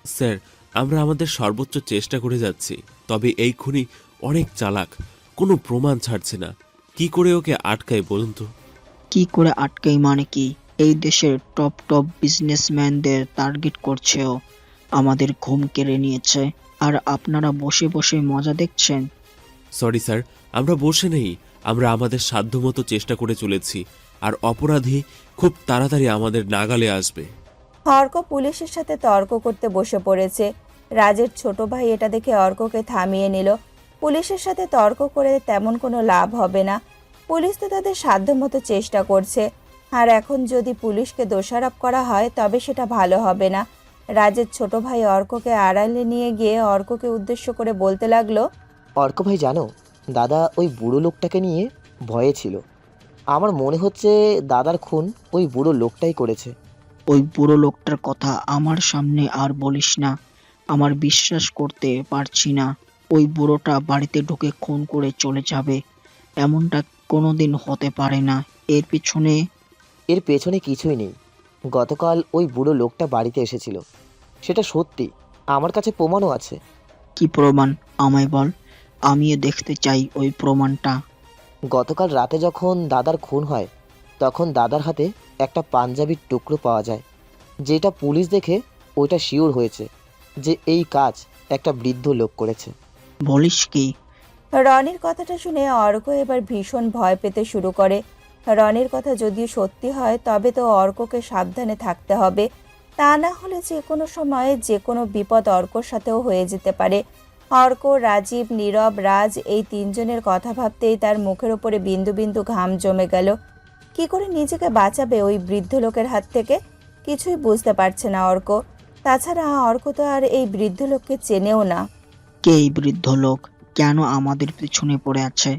স্যার, আমরা আমাদের সর্বোচ্চ চেষ্টা করে যাচ্ছি, তবে এই খুনি অনেক চালাক, কোনো প্রমাণ ছাড়ছে না। কি করে ওকে আটকাই বলুন তো? কি করে আটকাই মানে কি? এই দেশের টপ টপ বিজনেসম্যানদের টার্গেট করছে ও। আমাদের ঘুম কেড়ে নিয়েছে, আর আপনারা বসে বসে মজা দেখছেন। সরি স্যার, আমরা বসে নেই, আমরা আমাদের সাধ্যমতো চেষ্টা করে চলেছি, আর অপরাধী খুব তাড়াতাড়ি আমাদের নাগালে আসবে। অর্ক পুলিশের সাথে তর্ক করতে বসে পড়েছে। রাজের ছোট ভাই এটা দেখে অর্ককে থামিয়ে নিল। পুলিশের সাথে তর্ক করে তেমন কোনো লাভ হবে না। পুলিশ তো তাদের সাধ্যমতো চেষ্টা করছে, আর এখন যদি পুলিশকে দোষারোপ করা হয় তবে সেটা ভালো হবে না। রাজের ছোট ভাই অর্ককে আড়ালে নিয়ে গিয়ে অর্ককে উদ্দেশ্য করে বলতে লাগলো, অর্ক ভাই, জানো দাদা ওই বুড়ো লোকটাকে নিয়ে ভয়ে ছিল। আমার মনে হচ্ছে দাদার খুন ওই বুড়ো লোকটাই করেছে। ওই বুড়ো লোকটার কথা আমার সামনে আর বলিস না। আমার বিশ্বাস করতে পারছি না ওই বুড়োটা বাড়িতে ঢুকে খুন করে চলে যাবে। এমনটা কোনোদিন হতে পারে না। এর পেছনে কিছুই নেই। গতকাল ওই বুড়ো লোকটা বাড়িতে এসেছিল, সেটা সত্যি। আমার কাছে প্রমাণও আছে। কি প্রমাণ? আমায় বল, আমিও দেখতে চাই ওই প্রমাণটা। গতকাল রাতে যখন দাদার খুন হয়, তখন দাদার হাতে একটা পাঞ্জাবির টুকরো পাওয়া যায়, যেটা পুলিশ দেখে ওইটা শিওর হয়েছে যে এই কাজ একটা বৃদ্ধ লোক করেছে। বলিস কি? রনির কথাটা শুনে অর্ক এবার ভীষণ ভয় পেতে শুরু করে। রনির কথা যদি সত্যি হয় তবে তো অর্ককে সাবধানে থাকতে হবে, তা না হলে যে কোনো সময়ে যে কোনো বিপদ অর্কর সাথেও হয়ে যেতে পারে। অর্ক, রাজীব, নীরব, রাজ এই তিনজনের কথা ভাবতেই তার মুখের ওপরে বিন্দু বিন্দু ঘাম জমে গেল। কি করে নিজেকে বাঁচাবে ওই বৃদ্ধ লোকের হাত থেকে কিছুই বুঝতে পারছে না অর্ক। তাছাড়া অর্ক তো আর এই বৃদ্ধ লোককে চেনেও না। কে এই বৃদ্ধ লোক? কেন আমাদের পিছনে পড়ে আছে?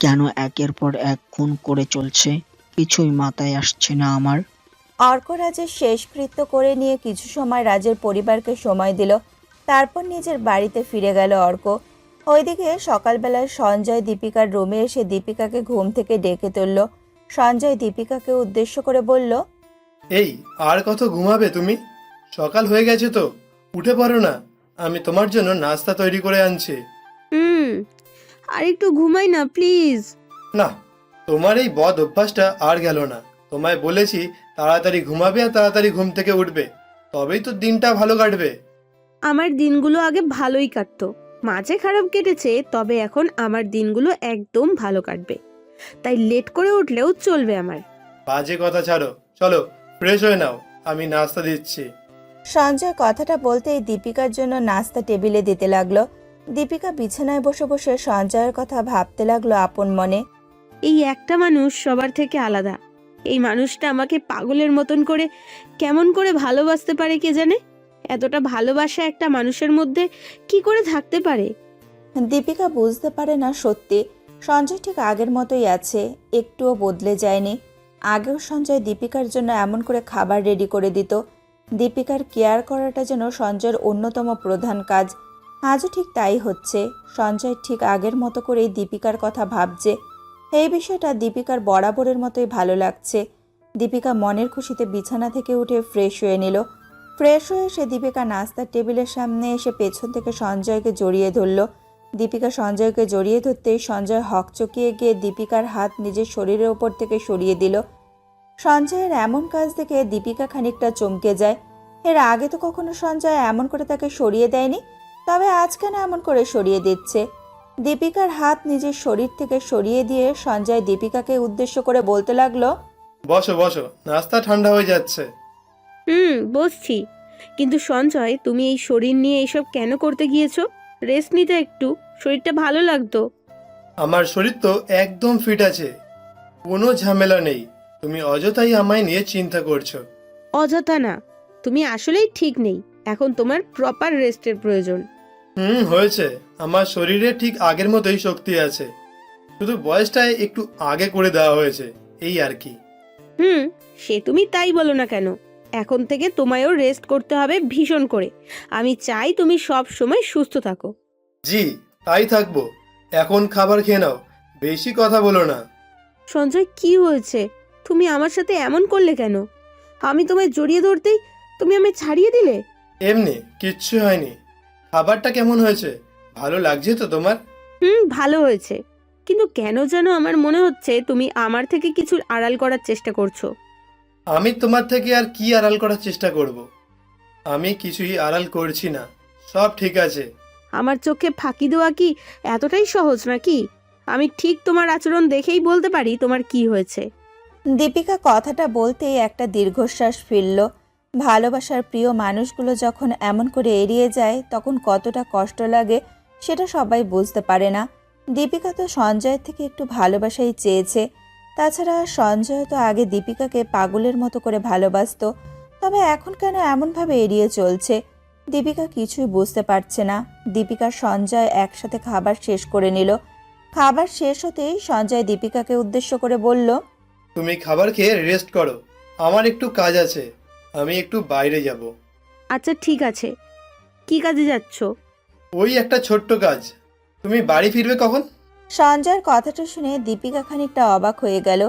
কেন একের পর এক খুন করে চলছে? কিছুই মাথায় আসছে না আমার। অর্ক রাজের শেষকৃত্য করে নিয়ে কিছু সময় রাজের পরিবারকে সময় দিল, তারপর নিজের বাড়িতে ফিরে গেল অর্ক। ওইদিকে সকালবেলায় সঞ্জয় দীপিকার রুমে এসে দীপিকাকে ঘুম থেকে ডেকে তুলল। সঞ্জয় দীপিকাকে উদ্দেশ্য করে বলল, এই আর কত ঘুমাবে তুমি? সকাল হয়ে গেছে তো, উঠে পড়ো না। আমি তোমার জন্য নাস্তা তৈরি করে আনছি। আর একটু ঘুমাই না প্লিজ। না, তোমার এই বদ অভ্যাসটা আর গেল না। তোমায় বলেছি তাড়াতাড়ি ঘুমাবে আর তাড়াতাড়ি ঘুম থেকে উঠবে, তবেই তো দিনটা ভালো কাটবে। আমার দিনগুলো আগে ভালোই কাটতো, মাঝে খারাপ কেটেছে, তবে এখন আমার দিনগুলো একদম ভালো কাটবে। তাই লেট করে উঠলেও চলবে আমার। বাজে কথা ছাড়ো, চলো ফ্রেশ হয়ে নাও, আমি নাস্তা দিচ্ছি। সঞ্জয় কথাটা বলতেই দীপিকার জন্য নাস্তা টেবিলে দিতে লাগলো। দীপিকা বিছানায় বসে বসে সঞ্জয়ের কথা ভাবতে লাগলো আপন মনে। এই একটা মানুষ সবার থেকে আলাদা। এই মানুষটা আমাকে পাগলের মতন করে কেমন করে ভালোবাসতে পারে কে জানে। এতটা ভালোবাসা একটা মানুষের মধ্যে কি করে থাকতে পারে? দীপিকা বুঝতে পারে না সত্যি সঞ্জয় ঠিক আগের মতোই আছে, একটুও বদলে যায়নি। আগেও সঞ্জয় দীপিকার জন্য এমন করে খাবার রেডি করে দিত। দীপিকার কেয়ার করাটা যেন সঞ্জয়ের অন্যতম প্রধান কাজ। আজও ঠিক তাই হচ্ছে। সঞ্জয় ঠিক আগের মতো করেই দীপিকার কথা ভাবছে। এই বিষয়টা দীপিকার বরাবরের মতোই ভালো লাগছে। দীপিকা মনের খুশিতে বিছানা থেকে উঠে ফ্রেশ হয়ে নিল। ফ্রেশ হয়ে এসে দীপিকা নাস্তার টেবিলের সামনে এসে পেছন থেকে সঞ্জয়কে জড়িয়ে ধরল। দীপিকা সঞ্জয়কে জড়িয়ে ধরতেই সঞ্জয় হকচকিয়ে গিয়ে দীপিকার হাত নিজের শরীরের ওপর থেকে সরিয়ে দিল। সঞ্জয়ের এমন কাজ দেখে দীপিকা খানিকটা চমকে যায়। এর আগে তো কখনো সঞ্জয় এমন করে তাকে সরিয়ে দেয়নি, তবে আজ কেন এমন করে সরিয়ে দিচ্ছে? দীপিকার হাত নিজের শরীর থেকে সরিয়ে দিয়ে সঞ্জয় দীপিকাকে উদ্দেশ্য করে বলতে লাগলো, বসো বসো, নাস্তা ঠান্ডা হয়ে যাচ্ছে। বসছি। কিন্তু সঞ্জয়, তুমি এই শরীর নিয়ে এইসব কেন করতে গিয়েছো? রেস্ট নিতে একটু, শরীরটা ভালো লাগতো। আমার শরীর তো একদম ফিট আছে, কোনো ঝামেলা নেই। তুমি অযথাই আমায় নিয়ে চিন্তা করছো। অযথা না, তুমি আসলেই ঠিক নেই। এখন তোমার প্রপার রেস্টের প্রয়োজন। হয়েছে। আমার শরীরে ঠিক আগের মতোই শক্তি আছে, শুধু বয়সটা একটু আগে করে দেওয়া হয়েছে, এই আর কি। সে তুমি তাই বলো না কেন। এখন থেকে তোমায়ও রেস্ট করতে হবে ভীষণ করে। আমি চাই তুমি সব সময় সুস্থ থাকো। জি, তাই থাকবো। এখন খাবার খেয়ে নাও, বেশি কথা বলো না। সঞ্জয়, কি হয়েছে? তুমি আমার সাথে এমন করলে কেন? আমি তোমায় জড়িয়ে ধরতেই তুমি আমায় ছাড়িয়ে দিলে। এমনি কিচ্ছু হয়নি। খাবারটা কেমন হয়েছে? ভালো লাগছে তো তোমার? ভালো হয়েছে, কিন্তু কেন যেন আমার মনে হচ্ছে তুমি আমার থেকে কিছু আড়াল করার চেষ্টা করছো। আমি তোমার থেকে আর কি আড়াল করার চেষ্টা করব? আমি কিছুই আড়াল করছি না, সব ঠিক আছে। আমার চোখে ফাঁকি দেওয়া কি এতটাই সহজ নাকি? আমি ঠিক তোমার আচরণ দেখেই বলতে পারি তোমার কি হয়েছে। দীপিকা কথাটা বলতেই একটা দীর্ঘশ্বাস ফেলল। ভালোবাসার প্রিয় মানুষগুলো যখন এমন করে এড়িয়ে যায় তখন কতটা কষ্ট লাগে সেটা সবাই বুঝতে পারে না। দীপিকা তো সঞ্জয়ের থেকে একটু ভালোবাসাই চেয়েছে। তাছাড়া সঞ্জয় তো আগে দীপিকাকে পাগলের মতো করে ভালোবাসতো, তবে এখন কেন এমনভাবে এড়িয়ে চলছে? দীপিকা কিছুই বুঝতে পারছে না। দীপিকা সঞ্জয় একসাথে খাবার শেষ করে নিল। খাবার শেষ হতেই সঞ্জয় দীপিকাকে উদ্দেশ্য করে বলল, তুমি খাবার খেয়ে রেস্ট করো, আমার একটু কাজ আছে, আমি একটু বাইরে যাব। আচ্ছা ঠিক আছে, কি কাজে যাচ্ছ? ওই একটা ছোট্ট কাজ। তুমি বাড়ি ফিরবে কখন? সঞ্জয়ের কথাটা শুনে দীপিকা খানিকটা অবাক হয়ে গেল।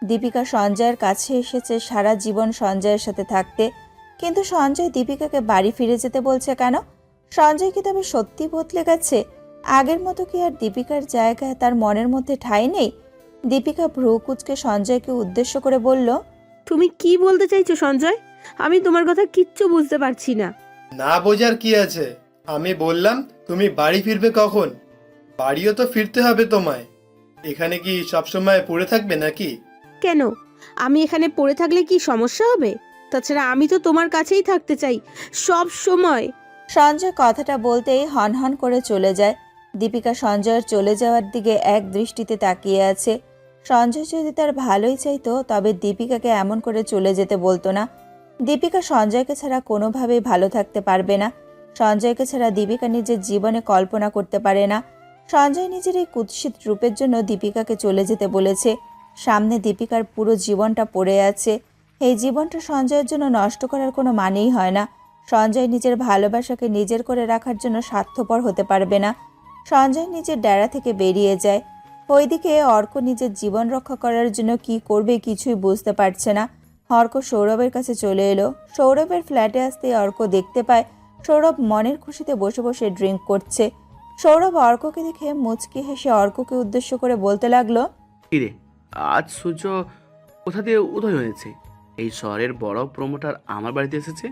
দীপিকা সঞ্জয়ের কাছে এসেছে সারা জীবন সঞ্জয়ের সাথে থাকতে, কিন্তু সঞ্জয় দীপিকাকে বাড়ি ফিরে যেতে বলছে কেন? সঞ্জয় কি তবে সত্যি বদলে গেছে? আগের মতো কি আর দীপিকার জায়গায় তার মনের মধ্যে ঠাঁই নেই? দীপিকা ভ্রু কুঁচকে সঞ্জয়কে উদ্দেশ্য করে বলল, তুমি কি বলতে চাইছো সঞ্জয়? আমি তোমার কথা কিচ্ছু বুঝতে পারছি না। না বোঝার কি আছে? আমি বললাম তুমি বাড়ি ফিরবে কখন। বাড়িও তো ফিরতে হবে তোমায়। এখানে কি সবসময় পড়ে থাকবে নাকি? কেন? আমি এখানে পড়ে থাকলে কি সমস্যা হবে? তাছাড়া আমি তো তোমার কাছেই থাকতে চাই সব সময়। সঞ্জয় কথাটা বলতেই হনহন করে চলে যায়। দীপিকা সঞ্জয়ের চলে যাওয়ার দিকে এক দৃষ্টিতে তাকিয়ে আছে। সঞ্জয় যদি তার ভালোই চাইতো তবে দীপিকাকে এমন করে চলে যেতে বলতো না। দীপিকা সঞ্জয়কে ছাড়া কোনোভাবেই ভালো থাকতে পারবে না। সঞ্জয়কে ছাড়া দীপিকা নিজের জীবনে কল্পনা করতে পারে না। সঞ্জয় নিজের এই কুৎসিত রূপের জন্য দীপিকাকে চলে যেতে বলেছে। সামনে দীপিকার পুরো জীবনটা পড়ে আছে। এই জীবনটা সঞ্জয়ের জন্য নষ্ট করার কোনো মানেই হয় না। সঞ্জয় নিজের ভালোবাসাকে নিজের করে রাখার জন্য স্বার্থপর হতে পারবে না। সঞ্জয় নিজের ডেরা থেকে বেরিয়ে যায়। ওইদিকে অর্ক নিজের জীবন রক্ষা করার জন্য কি করবে কিছুই বুঝতে পারছে না। অর্ক সৌরভের কাছে চলে এলো। সৌরভের ফ্ল্যাটে আসতেই অর্ক দেখতে পায় সৌরভ মনের খুশিতে বসে বসে ড্রিঙ্ক করছে। সৌরভ অর্ককে দেখে মুচকি হেসে অর্ককে উদ্দেশ্য করে বলতে লাগলো, কিরে, আজ সূর্য কোথা দিয়ে উদয় হয়েছে? এই শহরের বড় প্রমোটার আমার বাড়িতে এসেছে।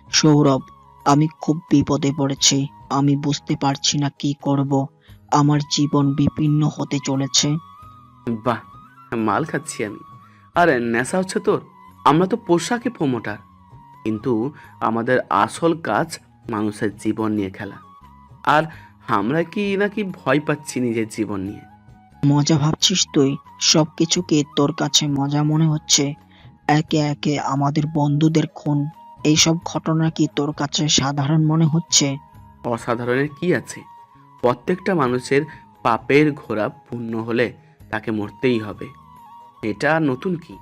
সৌরভ, আমি খুব বিপদে পড়েছি। আমি বুঝতে পারছি না কি করব। আমার জীবন বিপন্ন হতে চলেছে। বাহ, মাল খাচ্ছি আমি। আর নেশা হচ্ছে তোর? আমরা তো পোশাকে প্রমোটার, কিন্তু আমাদের আসল কাজ মানুষের জীবন নিয়ে খেলা। আর আমরা কি নাকি ভয় পাচ্ছি নিজের জীবন নিয়ে? মজা ভাবছিস তুই? সবকিছু কি তোর কাছে মজা মনে হচ্ছে? একে একে আমাদের বন্ধুদের খুন, এইসব ঘটনা কি তোর কাছে সাধারণ মনে হচ্ছে? অসাধারণের কি আছে? প্রত্যেকটা মানুষের পাপের ঘোড়া পূর্ণ হলে তাকে মরতেই হবে। এটা নতুন কি?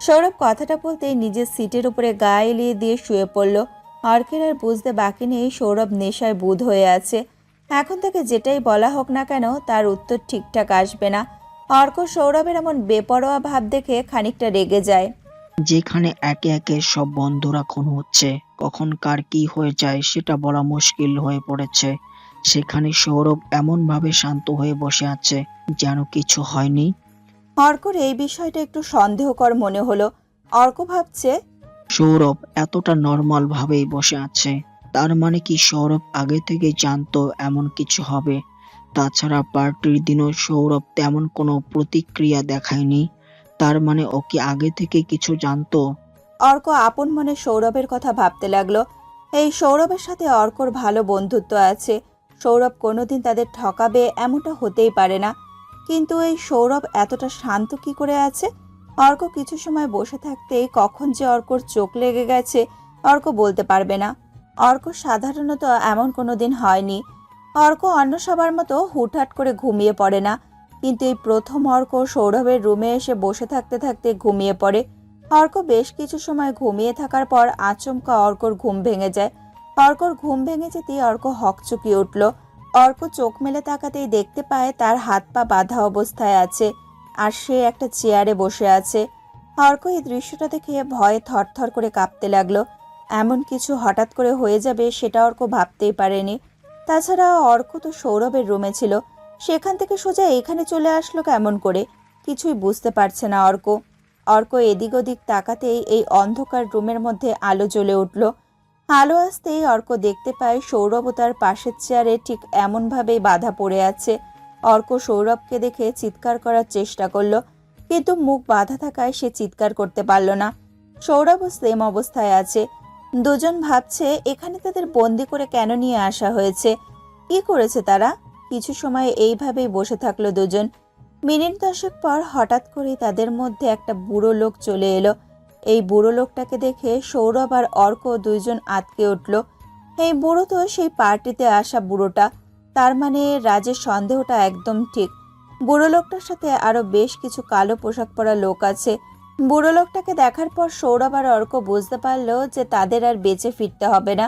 সৌরভ কথাটা বলতেই নিজের সিটের উপরে গা এলিয়ে দিয়ে শুয়ে পড়ল। অর্কের আর বুঝতে বাকি নেই সৌরভ নেশায় বুঁদ হয়ে আছে। এখন থেকে যেটাই বলা হোক না কেন তার উত্তর ঠিকঠাক আসবে না। অর্ক সৌরভের এমন বেপরোয়া ভাব দেখে খানিকটা রেগে যায়। যেখানে একে একে সব বন্ধুরা খুন হচ্ছে, কখন কার কি হয়ে যায় সেটা বলা মুশকিল হয়ে পড়েছে, সেখানে সৌরভ এমন ভাবে শান্ত হয়ে বসে আছে যেন কিছু হয়নি। অর্কর এই বিষয়টা একটু সন্দেহকর মনে হলো। অর্ক ভাবছে, সৌরভ এতটা নর্মাল ভাবেই বসে আছে, তার মানে কি সৌরভ আগে থেকে জানতো এমন কিছু হবে? তাছাড়া পার্টির দিনও সৌরভ তেমন কোনো প্রতিক্রিয়া দেখায়নি, তার মানে ও কি আগে থেকে কিছু জানতো? অর্ক আপন মনে সৌরভের কথা ভাবতে লাগলো। এই সৌরভের সাথে অর্কর ভালো বন্ধুত্ব আছে। সৌরভ কোনোদিন তাদের ঠকাবে এমনটা হতেই পারে না। কিন্তু এই সৌরভ এতটা শান্ত কি করে আছে? অর্ক কিছু সময় বসে থাকতেই কখন যে অর্কর চোখ লেগে গেছে অর্ক বলতে পারবে না। অর্ক সাধারণত এমন কোনো দিন হয়নি। অর্ক অন্য সবার মতো হুটহাট করে ঘুমিয়ে পড়ে না, কিন্তু এই প্রথম অর্ক সৌরভের রুমে এসে বসে থাকতে থাকতে ঘুমিয়ে পড়ে। অর্ক বেশ কিছু সময় ঘুমিয়ে থাকার পর আচমকা অর্কর ঘুম ভেঙে যায়। অর্কর ঘুম ভেঙে যেতেই অর্ক হকচকিয়ে উঠল। অর্ক চোখ মেলে তাকাতেই দেখতে পায় তার হাত পা বাঁধা অবস্থায় আছে, আর সে একটা চেয়ারে বসে আছে। অর্ক এই দৃশ্যটা দেখে ভয়ে থরথর করে কাঁপতে লাগলো। এমন কিছু হঠাৎ করে হয়ে যাবে সেটা অর্ক ভাবতেই পারেনি। তাছাড়া অর্ক তো সৌরভের রুমে ছিল, সেখান থেকে সোজা এখানে চলে আসলো কেমন করে? কিছুই বুঝতে পারছে না অর্ক। অর্ক এদিক ওদিক তাকাতেই এই অন্ধকার রুমের মধ্যে আলো জ্বলে উঠল। আলো আসতেই অর্ক দেখতে পায় সৌরভ ও তার পাশের চেয়ারে ঠিক এমনভাবেই বাধা পড়ে আছে। অর্ক সৌরভকে দেখে চিৎকার করার চেষ্টা করলো, কিন্তু মুখ বাধা থাকায় সে চিৎকার করতে পারল না। সৌরভও সেম অবস্থায় আছে। দুজন ভাবছে এখানে তাদের বন্দি করে কেন নিয়ে আসা হয়েছে, কি করেছে তারা। কিছু সময় এইভাবেই বসে থাকলো দুজন। মিনিট 10 পর হঠাৎ করে তাদের মধ্যে একটা বুড়ো লোক চলে এলো। এই বুড়ো লোকটাকে দেখে সৌরভ আর অর্ক দুইজন আটকে উঠল। এই বুড়ো তো সেই পার্টিতে আসা বুড়োটা, তার মানে রাজের সন্দেহটা একদম ঠিক। বুড়ো লোকটার সাথে আরো বেশ কিছু কালো পোশাক পরা লোক আছে। বুড়ো লোকটাকে দেখার পর সৌরভ আর অর্ক বুঝতে পারলো যে তাদের আর বেঁচে ফিরতে হবে না।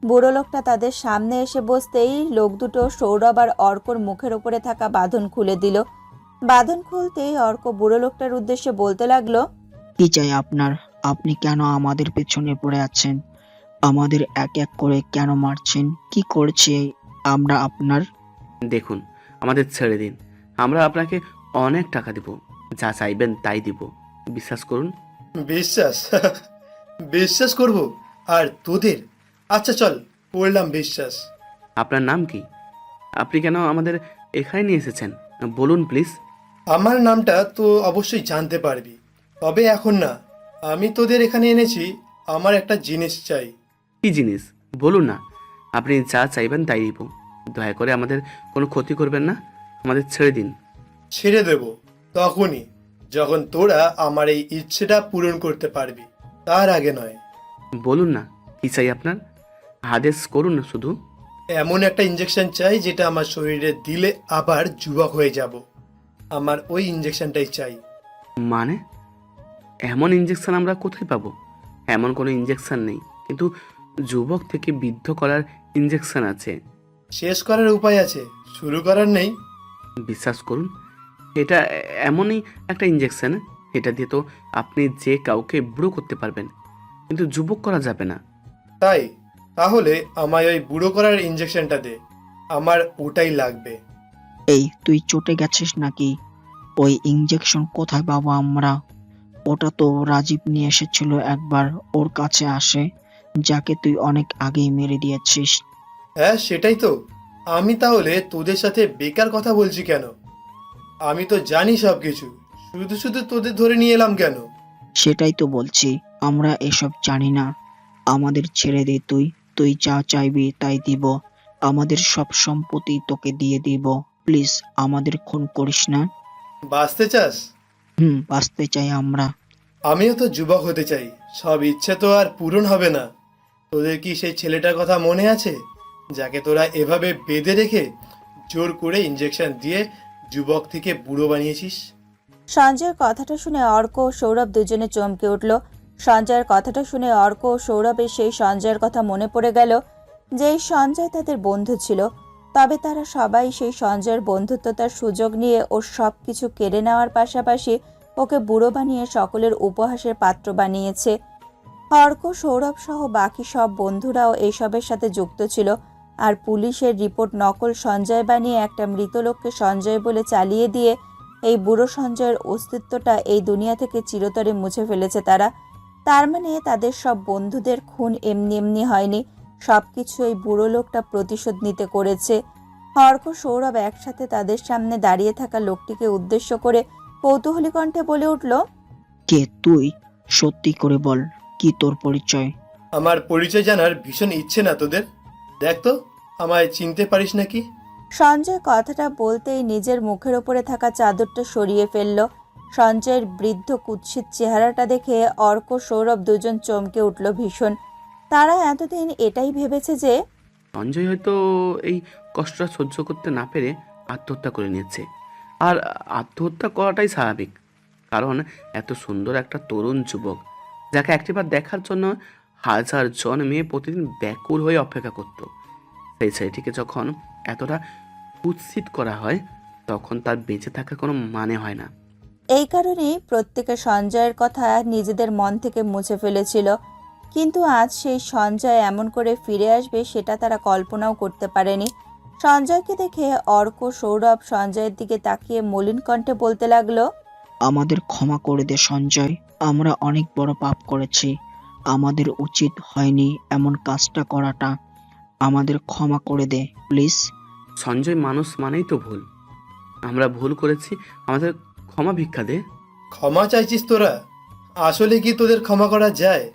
বুড়ো লোকটা তাদের সামনে এসে বসতেই লোক দুটো সৌরভ আর অর্কর মুখের উপরে থাকা বাঁধন খুলে দিল। বাঁধন খুলতেই অর্ক বুড়ো লোকটার উদ্দেশ্যে বলতে লাগলো, কি চাই আপনার? আপনি কেন আমাদের পেছনে পড়ে আছেন? আমাদের এক এক করে কেন মারছেন? কি করছে আমরা আপনার? দেখুন, আমাদের ছেড়ে দিন। আমরা আপনাকে অনেক টাকা দিব, যা চাইবেন তাই দিব। বিশ্বাস করুন। বিশ্বাস? বিশ্বাস করব? আর তোদের? আচ্ছা চল, করলাম বিশ্বাস। আপনার নাম কি? আপনি কেন আমাদের এখানে নিয়ে এসেছেন বলুন প্লিজ। আমার নামটা তো অবশ্যই জানতে পারবি, তবে এখন না। আমি তোদের এখানে এনেছি, আমার একটা জিনিস চাই। কি জিনিস বলুন না। আপনি যা চাইবেন তাই দিব। দয়া করে আমাদের কোনো ক্ষতি করবেন না, আমাদের ছেড়ে দিন। ছেড়ে দেব তখনই যখন তোরা আমার এই ইচ্ছেটা পূরণ করতে পারবি, তার আগে নয়। বলুন না কি চাই আপনার, আদেশ করুন না শুধু। এমন একটা ইঞ্জেকশন চাই যেটা আমার শরীরে দিলে আবার যুবক হয়ে যাব। আমার ওই ইঞ্জেকশনটাই চাই। মানে এমন ইঞ্জেকশন আমরা কোথায় পাবো? এমন কোনো ইঞ্জেকশন নেই, কিন্তু যুবক থেকে বৃদ্ধ করার ইঞ্জেকশন আছে। শেষ করার উপায় আছে, শুরু করার নেই। বিশ্বাস করুন, এটা এমনই একটা ইঞ্জেকশন, এটা দিয়ে তো আপনি যে কাউকে বুড়ো করতে পারবেন, কিন্তু যুবক করা যাবে না। তাই তাহলে আমায় ওই বুড়ো করার ইঞ্জেকশনটা দে, আমার ওটাই লাগবে। এই তুই চটে গেছিস নাকি? ওই ইঞ্জেকশন কোথায় পাবো আমরা? ওটা তো রাজীব নিয়ে এসেছিল একবার, ওর কাছে আসে, যাকে তুই অনেক আগেই মেরে দিয়েছিস। হ্যাঁ সেটাই তো। আমি তাহলে তোদের সাথে বেকার কথা বলছি কেন? আমি তো জানি সব কিছু, শুধু শুধু তোদের ধরে নিয়ে এলাম কেন? সেটাই তো বলছি, আমরা এসব জানি না। আমাদের ছেড়ে দে তুই, তুই যা চাইবি তাই দিব। আমাদের সব সম্পত্তি তোকে দিয়ে দিব। প্লিজ আমাদের খুন করিস না। বাঁচতে চাস? বাঁচতে চাই আমরা। আমিও তো যুবক হতে চাই, সব ইচ্ছে তো আর পূরণ হবে না। তোদের কি সেই ছেলেটার কথা মনে আছে, যাকে তোরা এভাবে বেঁধে রেখে জোর করে ইঞ্জেকশন দিয়ে যুবক থেকে বুড়ো বানিয়েছিস? সঞ্জয়ের কথাটা শুনে অর্ক ও সৌরভ দুজনে চমকে উঠল। সঞ্জয়ের কথাটা শুনে অর্ক ও সৌরভের সেই সঞ্জয়ের কথা মনে পড়ে গেল, যেই সঞ্জয় তাদের বন্ধু ছিল। তবে তারা সবাই সেই সঞ্জয়ের বন্ধুত্বতার সুযোগ নিয়ে ওর সব কিছু কেড়ে নেওয়ার পাশাপাশি ওকে বুড়ো বানিয়ে সকলের উপহাসের পাত্র বানিয়েছে। অর্ক, সৌরভ সহ বাকি সব বন্ধুরাও এইসবের সাথে যুক্ত ছিল। আর পুলিশের রিপোর্ট নকল সঞ্জয় বানিয়ে একটা মৃত লোককে সঞ্জয় বলে চালিয়ে দিয়ে এই বুড়ো সঞ্জয়ের অস্তিত্বটা এই দুনিয়া থেকে চিরতরে মুছে ফেলেছে তারা। তার মানে তাদের সব বন্ধুদের খুন এমনি এমনি হয়নি, সবকিছু এই বুড়ো লোকটা প্রতিশোধ নিতে করেছে। অর্ক, সৌরভ একসাথে তাদের সামনে দাঁড়িয়ে থাকা লোকটিকে উদ্দেশ্য করে কৌতূহলী কণ্ঠে বলে উঠল, কে তুই? সত্যি করে বল, কি তোর পরিচয়? আমার পরিচয় জানার ভীষণ ইচ্ছে না তোদের? দেখ তো, আমায় চিনতে পারিস নাকি? সঞ্জয় কথাটা বলতেই নিজের মুখের ওপরে থাকা চাদরটা সরিয়ে ফেলল। সঞ্জয়ের বৃদ্ধ কুৎসিত চেহারাটা দেখে অর্ক, সৌরভ দুজন চমকে উঠল ভীষণ। তারা এতদিন এটাই ভেবেছে যে সঞ্জয় হয়তো এই কষ্টটা সহ্য করতে না পেরে আত্মহত্যা করে নিয়েছে। আর আত্মহত্যা করাটাই স্বাভাবিক, কারণ এত সুন্দর একটা তরুণ যুবক, যাকে একটিবার দেখার জন্য হাজার জন মেয়ে প্রতিদিন ব্যাকুল হয়ে অপেক্ষা করত, সেই ছেলেটিকে যখন এতটা কুৎসিত করা হয়, তখন তার বেঁচে থাকার কোনো মানে হয় না। এই কারণেই প্রত্যেকে সঞ্জয়ের কথা নিজেদের মন থেকে মুছে ফেলেছিল। কিন্তু আজ সেই সঞ্জয় এমন করে ফিরে আসবে সেটা তারা কল্পনাও করতে পারেনি। সঞ্জয়কে দেখে অর্ক, সৌরভ সঞ্জয়ের দিকে তাকিয়ে মলিন কণ্ঠে বলতে লাগলো, আমাদের ক্ষমা করে দে সঞ্জয়, আমরা অনেক বড় পাপ করেছি। আমাদের উচিত হয়নি এমন কাজটা করাটা। আমাদের ক্ষমা করে দে প্লিজ। সঞ্জয়, মানুষ মানেই তো ভুল। আমরা ভুল করেছি, আমাদের ক্ষমা ভিক্ষা দে। ক্ষমা চাইছিস তোরা? আসলে কি তোদের ক্ষমা করা যায়?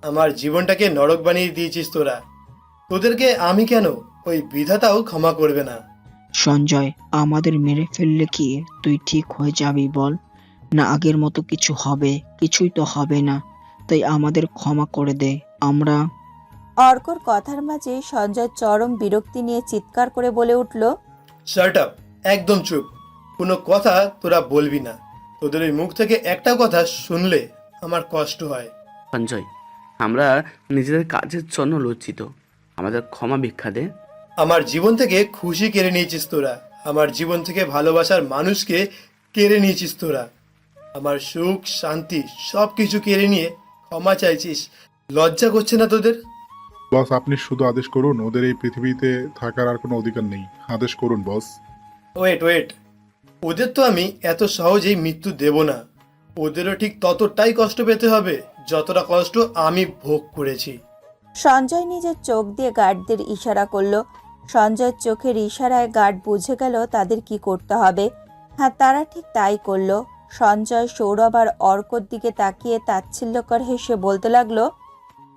আমার জীবনটাকে নরক বানিয়ে দিয়েছিস তোরা। তোদেরকে আমি কেন, ওই বিধাতাও ক্ষমা করবে না। সঞ্জয়, আমাদের মেরে ফেললে কি তুই ঠিক হয়ে যাবি বল? না আগের মতো কিছু হবে? কিছুই তো হবে না। তাই আমাদের ক্ষমা করে দে। আমরা অর্কর কথার মাঝে সঞ্জয় চরম বিরক্তি নিয়ে চিৎকার করে বলে উঠল, শার্ট আপ, একদম চুপ। কোনো কথা তোরা বলবি না। তোদের ওই মুখ থেকে একটা কথা শুনলে আমার কষ্ট হয়। সঞ্জয়, আমরা নিজেদের কাজের জন্য লজ্জিত, আমাদের ক্ষমা ভিক্ষা দে। আমার জীবন থেকে খুশি কেড়ে নিয়েছিস তোরা। আমার জীবন থেকে ভালোবাসার মানুষকে কেড়ে নিয়েছিস তোরা। আমার সুখ, শান্তি সব কিছু কেড়ে নিয়ে ক্ষমা চাইছিস। লজ্জা করছে না তোদের? বস, আপনি শুধু আদেশ করুন, ওদের এই পৃথিবীতে থাকার আর কোনো অধিকার নেই। আদেশ করুন বস। ওয়েট, ওদের তো আমি এত সহজেই মৃত্যু দেব না। ওদেরও ঠিক ততটাই কষ্ট পেতে হবে যতটা কষ্ট আমি ভোগ করেছি। সঞ্জয় নিজের চোখ দিয়ে গার্ডদের ইশারা করলো। সঞ্জয়ের চোখের ইশারায় গার্ড বুঝে গেল তাদের কি করতে হবে। হ্যাঁ, তারা ঠিক তাই করলো। সঞ্জয়, সৌরভ আর অর্কর দিকে তাকিয়ে তাচ্ছিল্যকর হেসে বলতে লাগলো,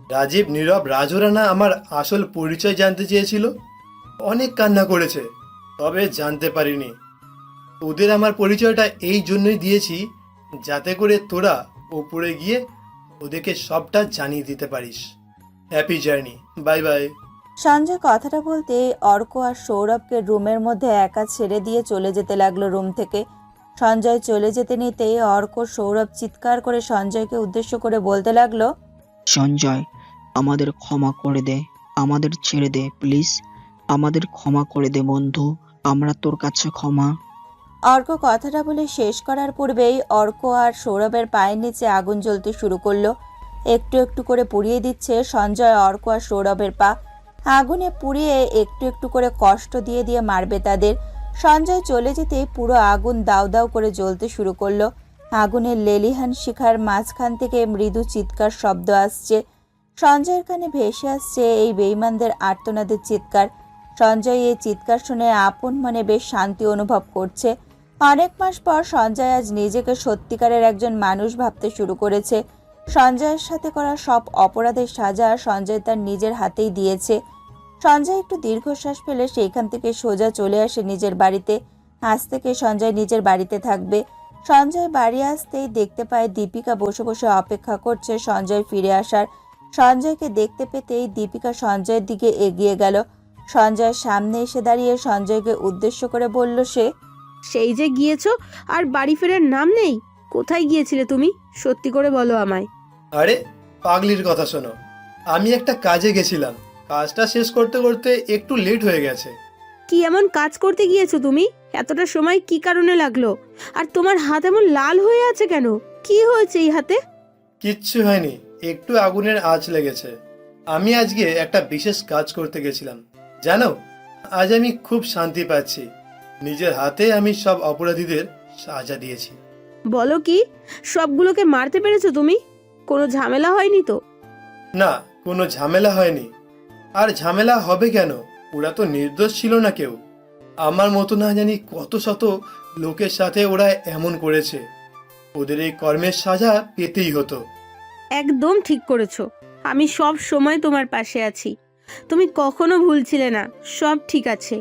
রাজীব, নীরব, রাজুরানা আমার আসল পরিচয় জানতে চেয়েছিল। অনেক কান্না করেছে, তবে জানতে পারিনি। ওদের আমার পরিচয়টা এই জন্যই দিয়েছি, যাতে করে তোরা ওপরে গিয়ে ওদেরকে সবটা জানিয়ে দিতে পারিস। Happy journey, bye bye. Sanjay কথাটা বলতে অর্ক আর সৌরভকে রুমের মধ্যে একা ছেড়ে দিয়ে চলে যেতে লাগলো রুম থেকে। সঞ্জয় চলে যেতে নিতেই অর্ক, সৌরভ চিৎকার করে সঞ্জয়কে উদ্দেশ্য করে বলতে লাগলো, সঞ্জয়, আমাদের ক্ষমা করে দে, আমাদের ছেড়ে দে প্লিজ। আমাদের ক্ষমা করে দে বন্ধু, আমরা তোর কাছে ক্ষমা। অর্ক কথাটা বলে শেষ করার পূর্বেই অর্ক আর সৌরভের পায়ের নিচে আগুন জ্বলতে শুরু করলো। একটু একটু করে পুড়িয়ে দিচ্ছে সঞ্জয়, অর্ক আর সৌরভের পা। আগুনে পুড়িয়ে একটু একটু করে কষ্ট দিয়ে দিয়ে মারবে তাদের। সঞ্জয় চলে যেতে পুরো আগুন দাউ দাউ করে জ্বলতে শুরু করলো। আগুনের লেলিহান শিখার মাঝখান থেকে মৃদু চিৎকার শব্দ আসছে। সঞ্জয়ের কানে ভেসে আসছে এই বেঈমানদের আর্তনাদের চিৎকার। সঞ্জয় এই চিৎকার শুনে আপন মনে বেশ শান্তি অনুভব করছে। অনেক মাস পর সঞ্জয় আজ নিজেকে সত্যিকারের একজন মানুষ ভাবতে শুরু করেছে। সঞ্জয়ের সাথে করা সব অপরাধের সাজা সঞ্জয় তার নিজের হাতেই দিয়েছে। সঞ্জয় একটু দীর্ঘশ্বাস ফেলে সেইখান থেকে সোজা চলে আসে নিজের বাড়িতে। আজ থেকে সঞ্জয় নিজের বাড়িতে থাকবে। সঞ্জয় বাড়ি আসতেই দেখতে পায় দীপিকা বসে বসে অপেক্ষা করছে সঞ্জয় ফিরে আসার। সঞ্জয়কে দেখতে পেতেই দীপিকা সঞ্জয়ের দিকে এগিয়ে গেল। সঞ্জয়ের সামনে এসে দাঁড়িয়ে সঞ্জয়কে উদ্দেশ্য করে বলল সে। সেই যে গিয়েছো আর বাড়ি ফেরার নাম নেই। কোথায় গিয়েছিলে তুমি? সত্যি করে বলো আমায়। আরে পাগলির কথা শোনো, আমি একটা কাজে গেছিলাম, কাজটা শেষ করতে করতে একটু লেট হয়ে গেছে। কি এমন কাজ করতে গিয়েছো তুমি? এতটা সময় কি কারণে লাগলো? আর তোমার হাত এমন লাল হয়ে আছে কেন? কি হয়েছে এই হাতে? কিচ্ছু হয়নি, একটু আগুনের আঁচ লেগেছে। আমি আজকে একটা বিশেষ কাজ করতে গেছিলাম জানো। আজ আমি খুব শান্তি পাচ্ছি। নিজের হাতে আমি সব অপরাধীদের সাজা দিয়েছি। বলো কি, সবগুলোকে মারতে পেরেছো তুমি? কোনো ঝামেলা হয়নি তো? না, কোনো ঝামেলা হয়নি। আর ঝামেলা হবে কেন? ওরা তো নির্দোষ ছিল না কেউ। আমার মতো না জানি কত শত লোকের সাথে ওরা এমন করেছে। ওদের এই কর্মের সাজা পেতেই হতো। একদম ঠিক করেছো। আমি সব সময় তোমার পাশে আছি। তুমি কখনো ভুলছিলে না। সব ঠিক আছে।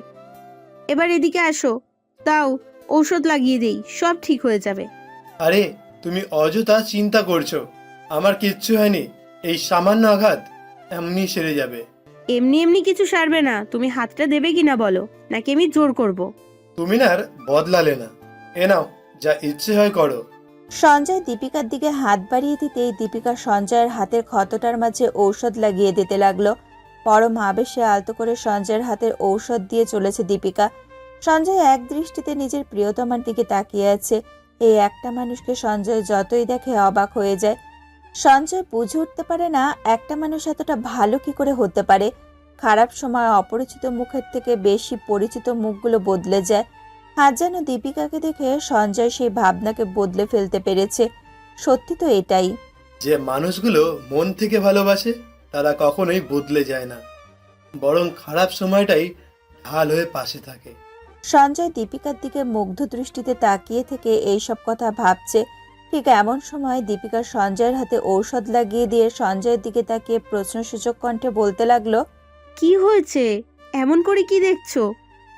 এবার এদিকে আসো, দাও ঔষধ লাগিয়ে দেই, সব ঠিক হয়ে যাবে। আরে তুমি অযথা চিন্তা করছো, আমার কিচ্ছু হয়নি। এই সামান্য আঘাত এমনি সেরে যাবে। এমনি এমনি কিছু সারবে না। তুমি হাতটা দেবে কিনা বলো, নাকি আমি জোর করব? তুমি না আর বদলালে না। এ নাও, যা ইচ্ছে হয় করো। সঞ্জয় দীপিকার দিকে হাত বাড়িয়ে দিতেই দীপিকা সঞ্জয়ের হাতের ক্ষতটার মাঝে ঔষধ লাগিয়ে দিতে লাগলো। পরম আবেশে আলতো করে সঞ্জয়ের হাতের ঔষধ দিয়ে চলেছে দীপিকা। সঞ্জয় এক দৃষ্টিতে নিজের প্রিয়তমার দিকে তাকিয়ে আছে। এই একটা মানুষকে সঞ্জয় যতই দেখে অবাক হয়ে যায়। সঞ্জয় বুঝে উঠতে পারে না একটা মানুষ এতটা ভালো কি করে হতে পারে। খারাপ সময় অপরিচিত মুখের থেকে বেশি পরিচিত মুখগুলো বদলে যায়। আজ যেন দীপিকাকে দেখে সঞ্জয় সেই ভাবনাকে বদলে ফেলতে পেরেছে। সত্যি তো এটাই। যে মানুষগুলো মন থেকে ভালোবাসে তারা কখনোই বদলে যায় না, বরং খারাপ সময়টাই ঢাল হয়ে পাশে থাকে। সঞ্জয় দীপিকার দিকে মুগ্ধ দৃষ্টিতে তাকিয়ে থেকে এইসব কথা ভাবছে। ঠিক এমন সময় দীপিকা সঞ্জয়ের হাতে ঔষধ লাগিয়ে দিয়ে সঞ্জয়ের দিকে তাকিয়ে প্রশ্নসূচক কণ্ঠে বলতে লাগলো, কি হয়েছে? এমন করে কি দেখছো?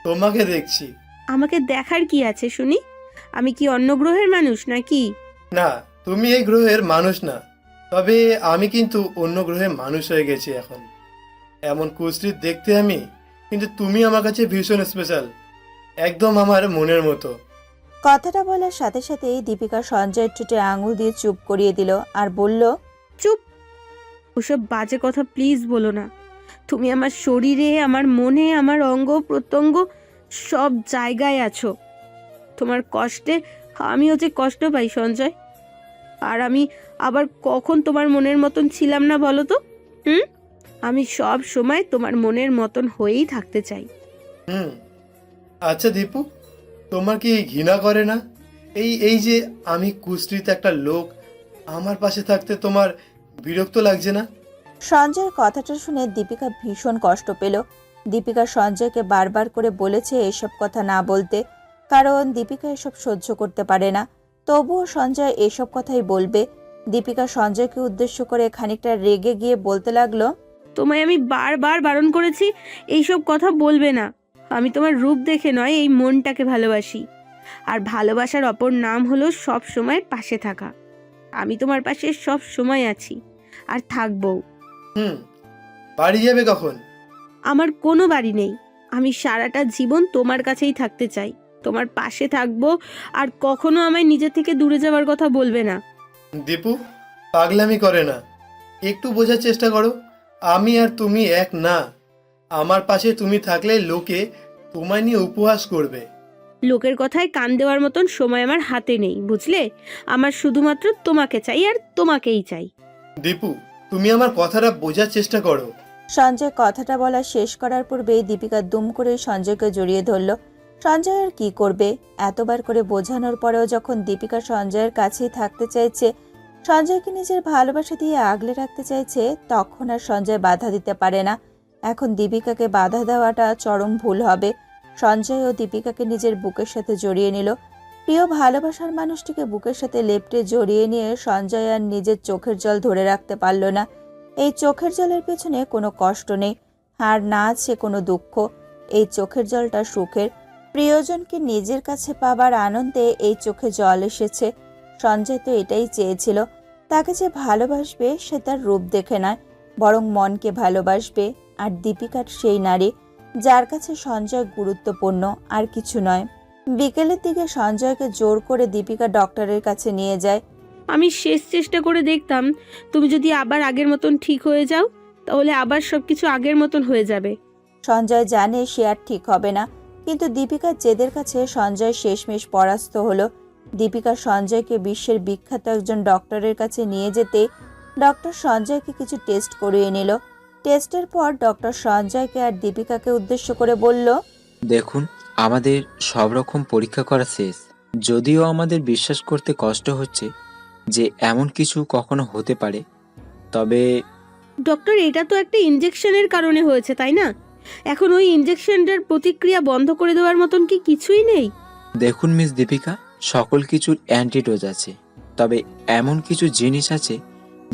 তোমাকে দেখছি। আমাকে দেখার কি আছে শুনি? আমি কি অন্য গ্রহের মানুষ নাকি? না, তুমি এই গ্রহের মানুষ না, তবে আমি কিন্তু অন্য গ্রহের মানুষ হয়ে গেছি এখন। এমন কুশ্রীত দেখতে আমি, কিন্তু তুমি আমার কাছে ভীষণ স্পেশাল, একদম আমার মনের মতো। কথাটা বলার সাথে সাথেই দীপিকা সঞ্জয়ের ঠোঁটে আঙুল দিয়ে চুপ করিয়ে দিল আর বলল, চুপ! ওসব বাজে কথা প্লিজ বলো না। তুমি আমার শরীরে, আমার মনে, আমার অঙ্গ প্রত্যঙ্গ সব জায়গায় আছো। তোমার কষ্টে আমিও যে কষ্ট পাই সঞ্জয়। আর আমি আবার কখন তোমার মনের মতন ছিলাম না বলো তো? আমি সব সময় তোমার মনের মতন হয়েই থাকতে চাই। আচ্ছা দীপু, তোমার কি ঘৃণা করে না এই এই যে আমি কুশ্রীত একটা লোক আমার পাশে থাকতে তোমার বিরক্ত লাগছে না? সঞ্জয়ের কথাটা শুনে দীপিকা ভীষণ কষ্ট পেল। দীপিকা সঞ্জয়কে বারবার করে বলেছে এসব কথা না বলতে, কারণ দীপিকা এসব সহ্য করতে পারে না। তবুও সঞ্জয় এসব কথাই বলবে। দীপিকা সঞ্জয়কে উদ্দেশ্য করে খানিকটা রেগে গিয়ে বলতে লাগলো, তোমায় আমি বারবার বারণ করেছি এইসব কথা বলবে না। আমি তোমার রূপ দেখে নয়, এই মনটাকে ভালোবাসি। আর ভালোবাসার অপর নাম হলো সব সময় পাশে থাকা। আমি তোমার পাশে সব সময় আছি আর থাকবো। বাড়ি যাবে কখন? আমার কোনো বাড়ি নেই। আমি সারাটা জীবন তোমার কাছেই থাকতে চাই, তোমার পাশে থাকবো। আর কখনো আমায় নিজে থেকে দূরে যাওয়ার কথা বলবে না। দীপু, পাগলামি করে না, একটু বোঝার চেষ্টা করো। আমি আর তুমি এক না। আমার পাশে তুমি থাকলে লোকে তোমায় নিয়ে উপহাস করবে। লোকের কথায় কান দেওয়ার মতন সময় আমার হাতে নেই, বুঝলে? আমার শুধুমাত্র তোমাকে চাই আর তোমাকেই চাই। দীপু, তুমি আমার কথাটা বোঝার চেষ্টা করো। সঞ্জয় কথাটা বলা শেষ করার পূর্বেই দীপিকা দুম করে সঞ্জয়কে জড়িয়ে ধরল। সঞ্জয় আর কি করবে? এতবার করে বোঝানোর পরেও যখন দীপিকা সঞ্জয়ের কাছেই থাকতে চাইছে, সঞ্জয়কে নিজের ভালোবাসা দিয়ে আগলে রাখতে চাইছে, তখন আর সঞ্জয় বাধা দিতে পারে না। এখন দীপিকাকে বাধা দেওয়াটা চরম ভুল হবে। সঞ্জয় ও দীপিকাকে নিজের বুকের সাথে জড়িয়ে নিল। প্রিয় ভালোবাসার মানুষটিকে বুকের সাথে লেপ্টে জড়িয়ে নিয়ে সঞ্জয় আর নিজের চোখের জল ধরে রাখতে পারল না। এই চোখের জলের পেছনে কোনো কষ্ট নেই, আর না আছে কোনো দুঃখ। এই চোখের জলটা সুখের। প্রিয়জনকে নিজের কাছে পাবার আনন্দে এই চোখে জল এসেছে। সঞ্জয় তো এটাই চেয়েছিল, তাকে যে ভালোবাসবে সে তার রূপ দেখে নয়, বরং মনকে ভালোবাসবে। আর দীপিকার সেই নারী যার কাছে সঞ্জয় গুরুত্বপূর্ণ, আর কিছু নয়। বিকেলের দিকে সঞ্জয়কে জোর করে দীপিকা ডক্টরের কাছে নিয়ে যায়। আমি শেষ চেষ্টা করে দেখতাম, তুমি যদি আবার আগের মতন ঠিক হয়ে যাও তাহলে আবার সবকিছু আগের মতন হয়ে যাবে। সঞ্জয় জানে সে আর ঠিক হবে না, কিন্তু দীপিকার জেদের কাছে সঞ্জয় শেষমেশ পরাস্ত হলো। দীপিকা সঞ্জয়কে বিশ্বের বিখ্যাত একজন ডক্টরের কাছে নিয়ে যেতে ডক্টর সঞ্জয়কে কিছু টেস্ট করিয়ে নিল। টেস্টের পর ডক্টর সঞ্জয়কে আর দীপিকাকে উদ্দেশ্য করে বলল, দেখুন, আমাদের সব রকম পরীক্ষা করা শেষ। যদিও আমাদের বিশ্বাস করতে কষ্ট হচ্ছে যে এমন কিছু কখনো হতে পারে, তবে ডক্টর, এটা তো একটা ইনজেকশনের কারণে হয়েছে, তাই না? এখন ওই ইনজেকশনটার প্রতিক্রিয়া বন্ধ করে দেওয়ার মতন কি কিছুই নেই? দেখুন মিস দীপিকা, সকল কিছুর অ্যান্টিডোজ আছে, তবে এমন কিছু জিনিস আছে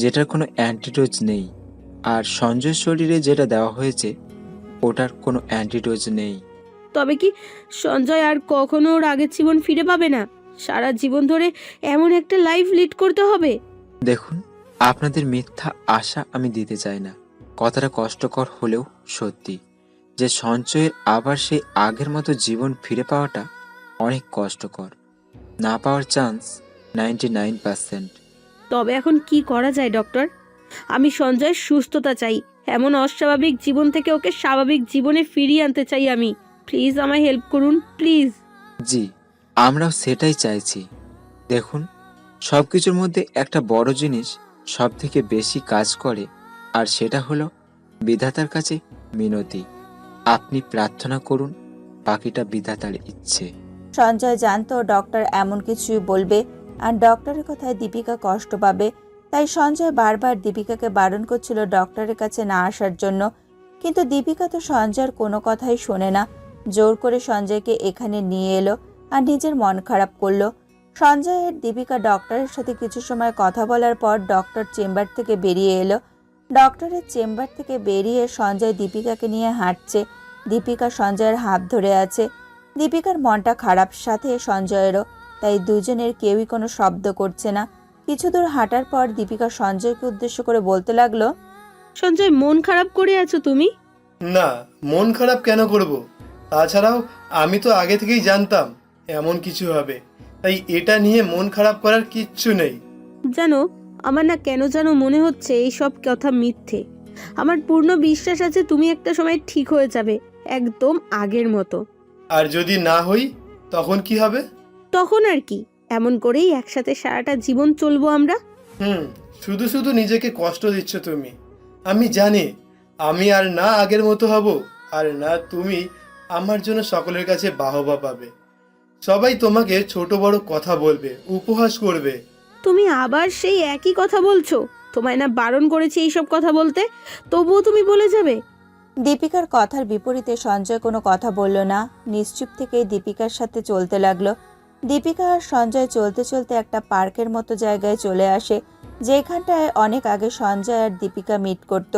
যেটার কোনো অ্যান্টিডোজ নেই। আর সঞ্জয়ের শরীরে যেটা দেওয়া হয়েছে ওটার কোনো অ্যান্টিডোজ নেই। তবে কি সঞ্জয় আর কখনো ওর আগের জীবন ফিরে পাবে না? সারা জীবন ধরে এমন একটা লাইফ লিড করতে হবে? দেখুন, আপনাদের মিথ্যা আশা আমি দিতে চাই না। কথাটা কষ্টকর হলেও সত্যি যে সঞ্চয়ের আবার সেই আগের মতো জীবন ফিরে পাওয়াটা অনেক কষ্টকর। না পাওয়ার চান্স 99%। তবে এখন কি করা যায় ডক্টর? আমি সঞ্জয়ের সুস্থতা চাই, এমন অস্বাভাবিক জীবন থেকে ওকে স্বাভাবিক জীবনে ফিরিয়ে আনতে চাই আমি। প্লিজ আমায় হেল্প করুন, প্লিজ। জি, আমরাও সেটাই চাইছি। দেখুন, সব কিছুর মধ্যে একটা বড় জিনিস সব থেকে বেশি কাজ করে, আর সেটা হলো বিধাতার কাছে মিনতি। আপনি প্রার্থনা করুন, বাকিটা বিধাতার ইচ্ছে। সঞ্জয় জানতো ডক্টর এমন কিছুই বলবে, আর ডক্টরের কথায় দীপিকা কষ্ট পাবে। তাই সঞ্জয় বারবার দীপিকাকে বারণ করছিল ডক্টরের কাছে না আসার জন্য, কিন্তু দীপিকা তো সঞ্জয়ের কোনো কথাই শোনে না। জোর করে সঞ্জয়কে এখানে নিয়ে এলো আর নিজের মন খারাপ করলো। সঞ্জয়ের দীপিকা ডক্টরের সাথে কিছু সময় কথা বলার পর ডক্টর চেম্বার থেকে বেরিয়ে এলো। ডক্টরের চেম্বার থেকে বেরিয়ে সঞ্জয় দীপিকাকে নিয়ে হাঁটছে। দীপিকা সঞ্জয়ের হাত ধরে আছে। দীপিকার মনটা খারাপ, সাথে সঞ্জয়েরও, তাই দুজনের কেউই কোনো শব্দ করছে না। কিছু দূর হাঁটার পর দীপিকা সঞ্জয়কে উদ্দেশ্য করে বলতে লাগলো, সঞ্জয়, মন খারাপ করে আছো তুমি? না, মন খারাপ কেন করব? তাছাড়াও আমি তো আগে থেকেই জানতাম এমন কিছু হবে, তাই এটা নিয়ে মন খারাপ করার কিচ্ছু নেই। জানো, আমার না কেন যেন মনে হচ্ছে এই সব কথা মিথ্যে। আমার পূর্ণ বিশ্বাস আছে তুমি একটা সময় ঠিক হয়ে যাবে, একদম আগের মতো। আর যদি না হই তখন কি হবে? তখন আর কি, এমন করেই একসাথে সারাটা জীবন চলবো আমরা। শুধু শুধু নিজেকে কষ্ট দিচ্ছ তুমি। আমি জানি আমি আর না আগের মতো হব, আর না তুমি আমার জন্য সকলের কাছে বাহবা পাবে। সবাই তোমাকে ছোট বড় কথা বলবে, উপহাস করবে। তুমি আবার সেই একই কথা বলছো? তোমায় না বারণ করেছি এইসব কথা বলতে, তবুও তুমি বলে যাবে? দীপিকার কথার বিপরীতে সঞ্জয় কোনো কথা বলল না। নিশ্চুপ থেকে দীপিকার সাথে চলতে লাগলো। দীপিকা আর সঞ্জয় চলতে চলতে একটা পার্কের মতো জায়গায় চলে আসে, যেখানটায় অনেক আগে সঞ্জয় আর দীপিকা মিট করত।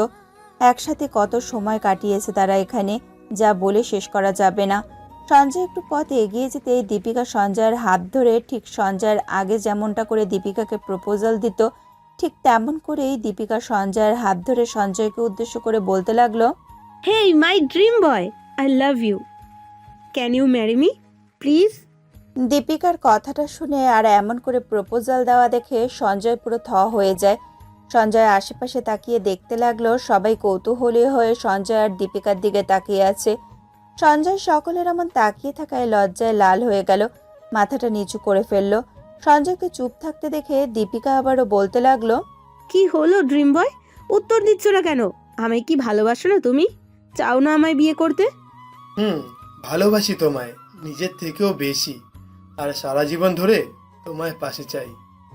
একসাথে কত সময় কাটিয়েছে তারা এখানে, যা বলে শেষ করা যাবে না। সঞ্জয় একটু পথ এগিয়ে যেতেই দীপিকা সঞ্জয়ের হাত ধরে, ঠিক সঞ্জয়ের আগে যেমনটা করে দীপিকাকে প্রপোজাল দিত, ঠিক তেমন করেই দীপিকা সঞ্জয়ের হাত ধরে সঞ্জয়কে উদ্দেশ্য করে বলতে লাগলো, hey my dream boy, I love you, can you marry me please? দীপিকার কথাটা শুনে আর এমন করে প্রপোজাল দেওয়া দেখে সঞ্জয় পুরো থ হয়ে যায়। সঞ্জয় আশেপাশে তাকিয়ে দেখতে লাগলো, সবাই কৌতূহলী হয়ে সঞ্জয় আর দীপিকার দিকে তাকিয়ে আছে। সঞ্জয় সকলের এমন তাকিয়ে থাকায় লজ্জায় লাল হয়ে গেল, মাথাটা নিচু করে ফেললো। সঞ্জয়কে চুপ থাকতে দেখে দীপিকা আবারও বলতে লাগলো, কি হলো ড্রিম বয়, উত্তর দিচ্ছ না কেন? আমায় কি ভালোবাসো না তুমি? চাও না আমায় বিয়ে করতে? ভালোবাসি তোমায়, নিজের থেকেও বেশি, আর সারা জীবন ধরে তোমায় পাশে চাই।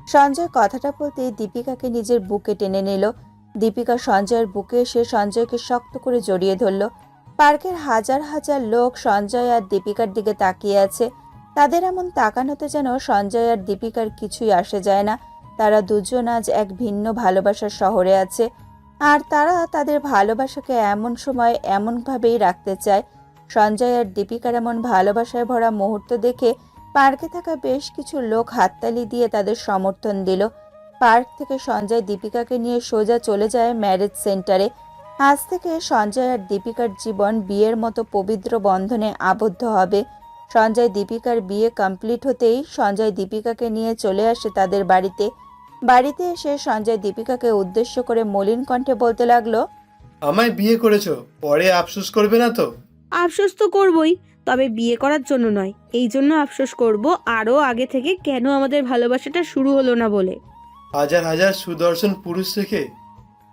সঞ্জয় কথাটা বলতেই দীপিকাকে নিজের বুকে টেনে নিল। দীপিকা সঞ্জয়ের বুকে এসে সঞ্জয়কে শক্ত করে জড়িয়ে ধরল। পার্কের হাজার হাজার লোক সঞ্জয় আর দীপিকার দিকে তাকিয়ে আছে। তাদের এমন তাকানোতে যেন সঞ্জয় আর দীপিকার কিছুই আসে যায় না। তারা দুজন আজ এক ভিন্ন ভালোবাসার শহরে আছে, আর তারা তাদের ভালোবাসাকে এমন সময় এমনভাবেই রাখতে চায়। সঞ্জয় আর দীপিকার এমন ভালোবাসায় ভরা মুহূর্ত দেখে পার্কে থাকা বেশ কিছু লোক হাততালি দিয়ে তাদের সমর্থন দিল। পার্ক থেকে সঞ্জয় দীপিকাকে নিয়ে সোজা চলে যায় ম্যারেজ সেন্টারে। আজ থেকে সঞ্জয় আর দীপিকার জীবন বিয়ের মতো পবিত্র বন্ধনে আবদ্ধ হবে। সঞ্জয় দীপিকার বিয়ে কমপ্লিট হতেই সঞ্জয় দীপিকাকে নিয়ে চলে আসে তাদের বাড়িতে। বাড়িতে এসে সঞ্জয় দীপিকাকে উদ্দেশ্য করে মলিন কণ্ঠে বলতে লাগলো, আমায় বিয়ে করেছো, পরে আফসোস করবে না তো? আফসোস তো করবই, তবে বিয়ে করার জন্য নয়। এই জন্য আফসোস করব আরও আগে থেকে কেন আমাদের ভালোবাসাটা শুরু হলো না বলে। হাজার হাজার সুদর্শন পুরুষ রেখে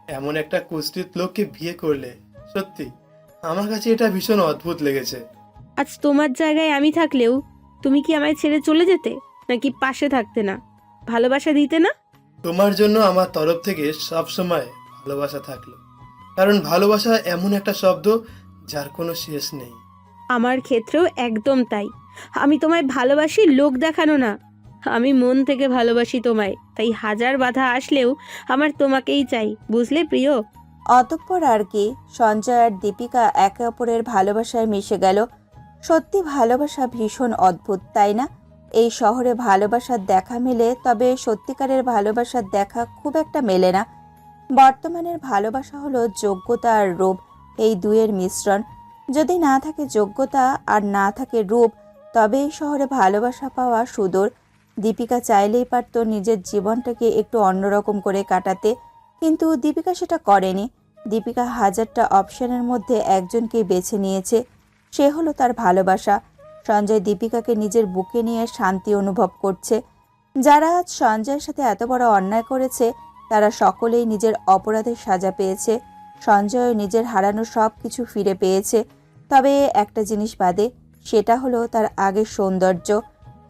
এমন একটা কুৎসিত লোককে বিয়ে করলে, সত্যি আমার কাছে এটা ভীষণ অদ্ভুত লেগেছে। আজ তোমার জায়গায় আমি থাকলেও তুমি কি আমায় ছেড়ে চলে যেতে, নাকি পাশে থাকতে না, ভালোবাসা দিতে না? তোমার জন্য আমার তরফ থেকে সব সময় ভালোবাসা থাকলো, কারণ ভালোবাসা এমন একটা শব্দ যার কোনো শেষ নেই। আমার ক্ষেত্রেও একদম তাই। আমি তোমায় ভালোবাসি লোক দেখানো না, আমি মন থেকে ভালোবাসি তোমায়। তাই হাজার বাধা আসলেও আমার তোমাকেই চাই, বুঝলে প্রিয়? অতঃপর আর কি সঞ্জয় আর দীপিকা একে অপরের ভালোবাসায় মিশে গেল। সত্যি ভালোবাসা ভীষণ অদ্ভুত, তাই না? এই শহরে ভালোবাসার দেখা মেলে, তবে সত্যিকারের ভালোবাসার দেখা খুব একটা মেলে না। বর্তমানের ভালোবাসা হলো যোগ্যতা আর রূপ, এই দুয়ের মিশ্রণ। যদি না থাকে যোগ্যতা আর না থাকে রূপ, তবে এই শহরে ভালোবাসা পাওয়া সুদূর। দীপিকা চাইলেই পারত নিজের জীবনটাকে একটু অন্যরকম করে কাটাতে, কিন্তু দীপিকা সেটা করেনি। দীপিকা হাজারটা অপশনের মধ্যে একজনকেই বেছে নিয়েছে, সে হলো তার ভালোবাসা। সঞ্জয় দীপিকাকে নিজের বুকে নিয়ে শান্তি অনুভব করছে। যারা আজ সঞ্জয়ের সাথে এত বড় অন্যায় করেছে, তারা সকলেই নিজের অপরাধের সাজা পেয়েছে। সঞ্জয় নিজের হারানো সব কিছু ফিরে পেয়েছে, তবে একটা জিনিস বাদে, সেটা হলো তার আগের সৌন্দর্য।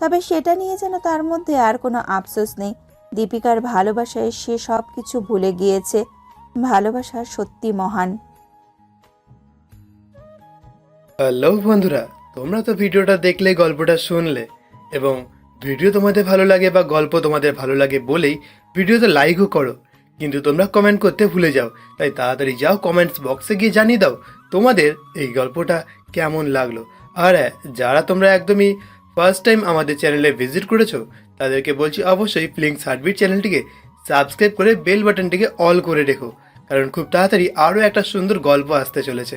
তবে সেটা নিয়ে যেন তার মধ্যে আর কোনো আফসোস নেই। দীপিকার ভালোবাসায় সে সব কিছু ভুলে গিয়েছে। ভালোবাসা সত্যি মহান। হ্যালো বন্ধুরা, তোমরা তো ভিডিওটা দেখলে, গল্পটা শুনলে, এবং ভিডিও তোমাদের ভালো লাগে বা গল্প তোমাদের ভালো লাগে বলেই ভিডিওতে লাইকও করো, কিন্তু তোমরা কমেন্ট করতে ভুলে যাও। তাই তাড়াতাড়ি যাও, কমেন্টস বক্সে গিয়ে জানিয়ে দাও তোমাদের এই গল্পটা কেমন লাগলো। আর হ্যাঁ, যারা তোমরা একদমই ফার্স্ট টাইম আমাদের চ্যানেলে ভিজিট করেছো, তাদেরকে বলছি অবশ্যই ফিলিংস হার্টবিট চ্যানেলটিকে সাবস্ক্রাইব করে বেল বাটনটিকে অল করে রেখো, কারণ খুব তাড়াতাড়ি আরও একটা সুন্দর গল্প আসতে চলেছে।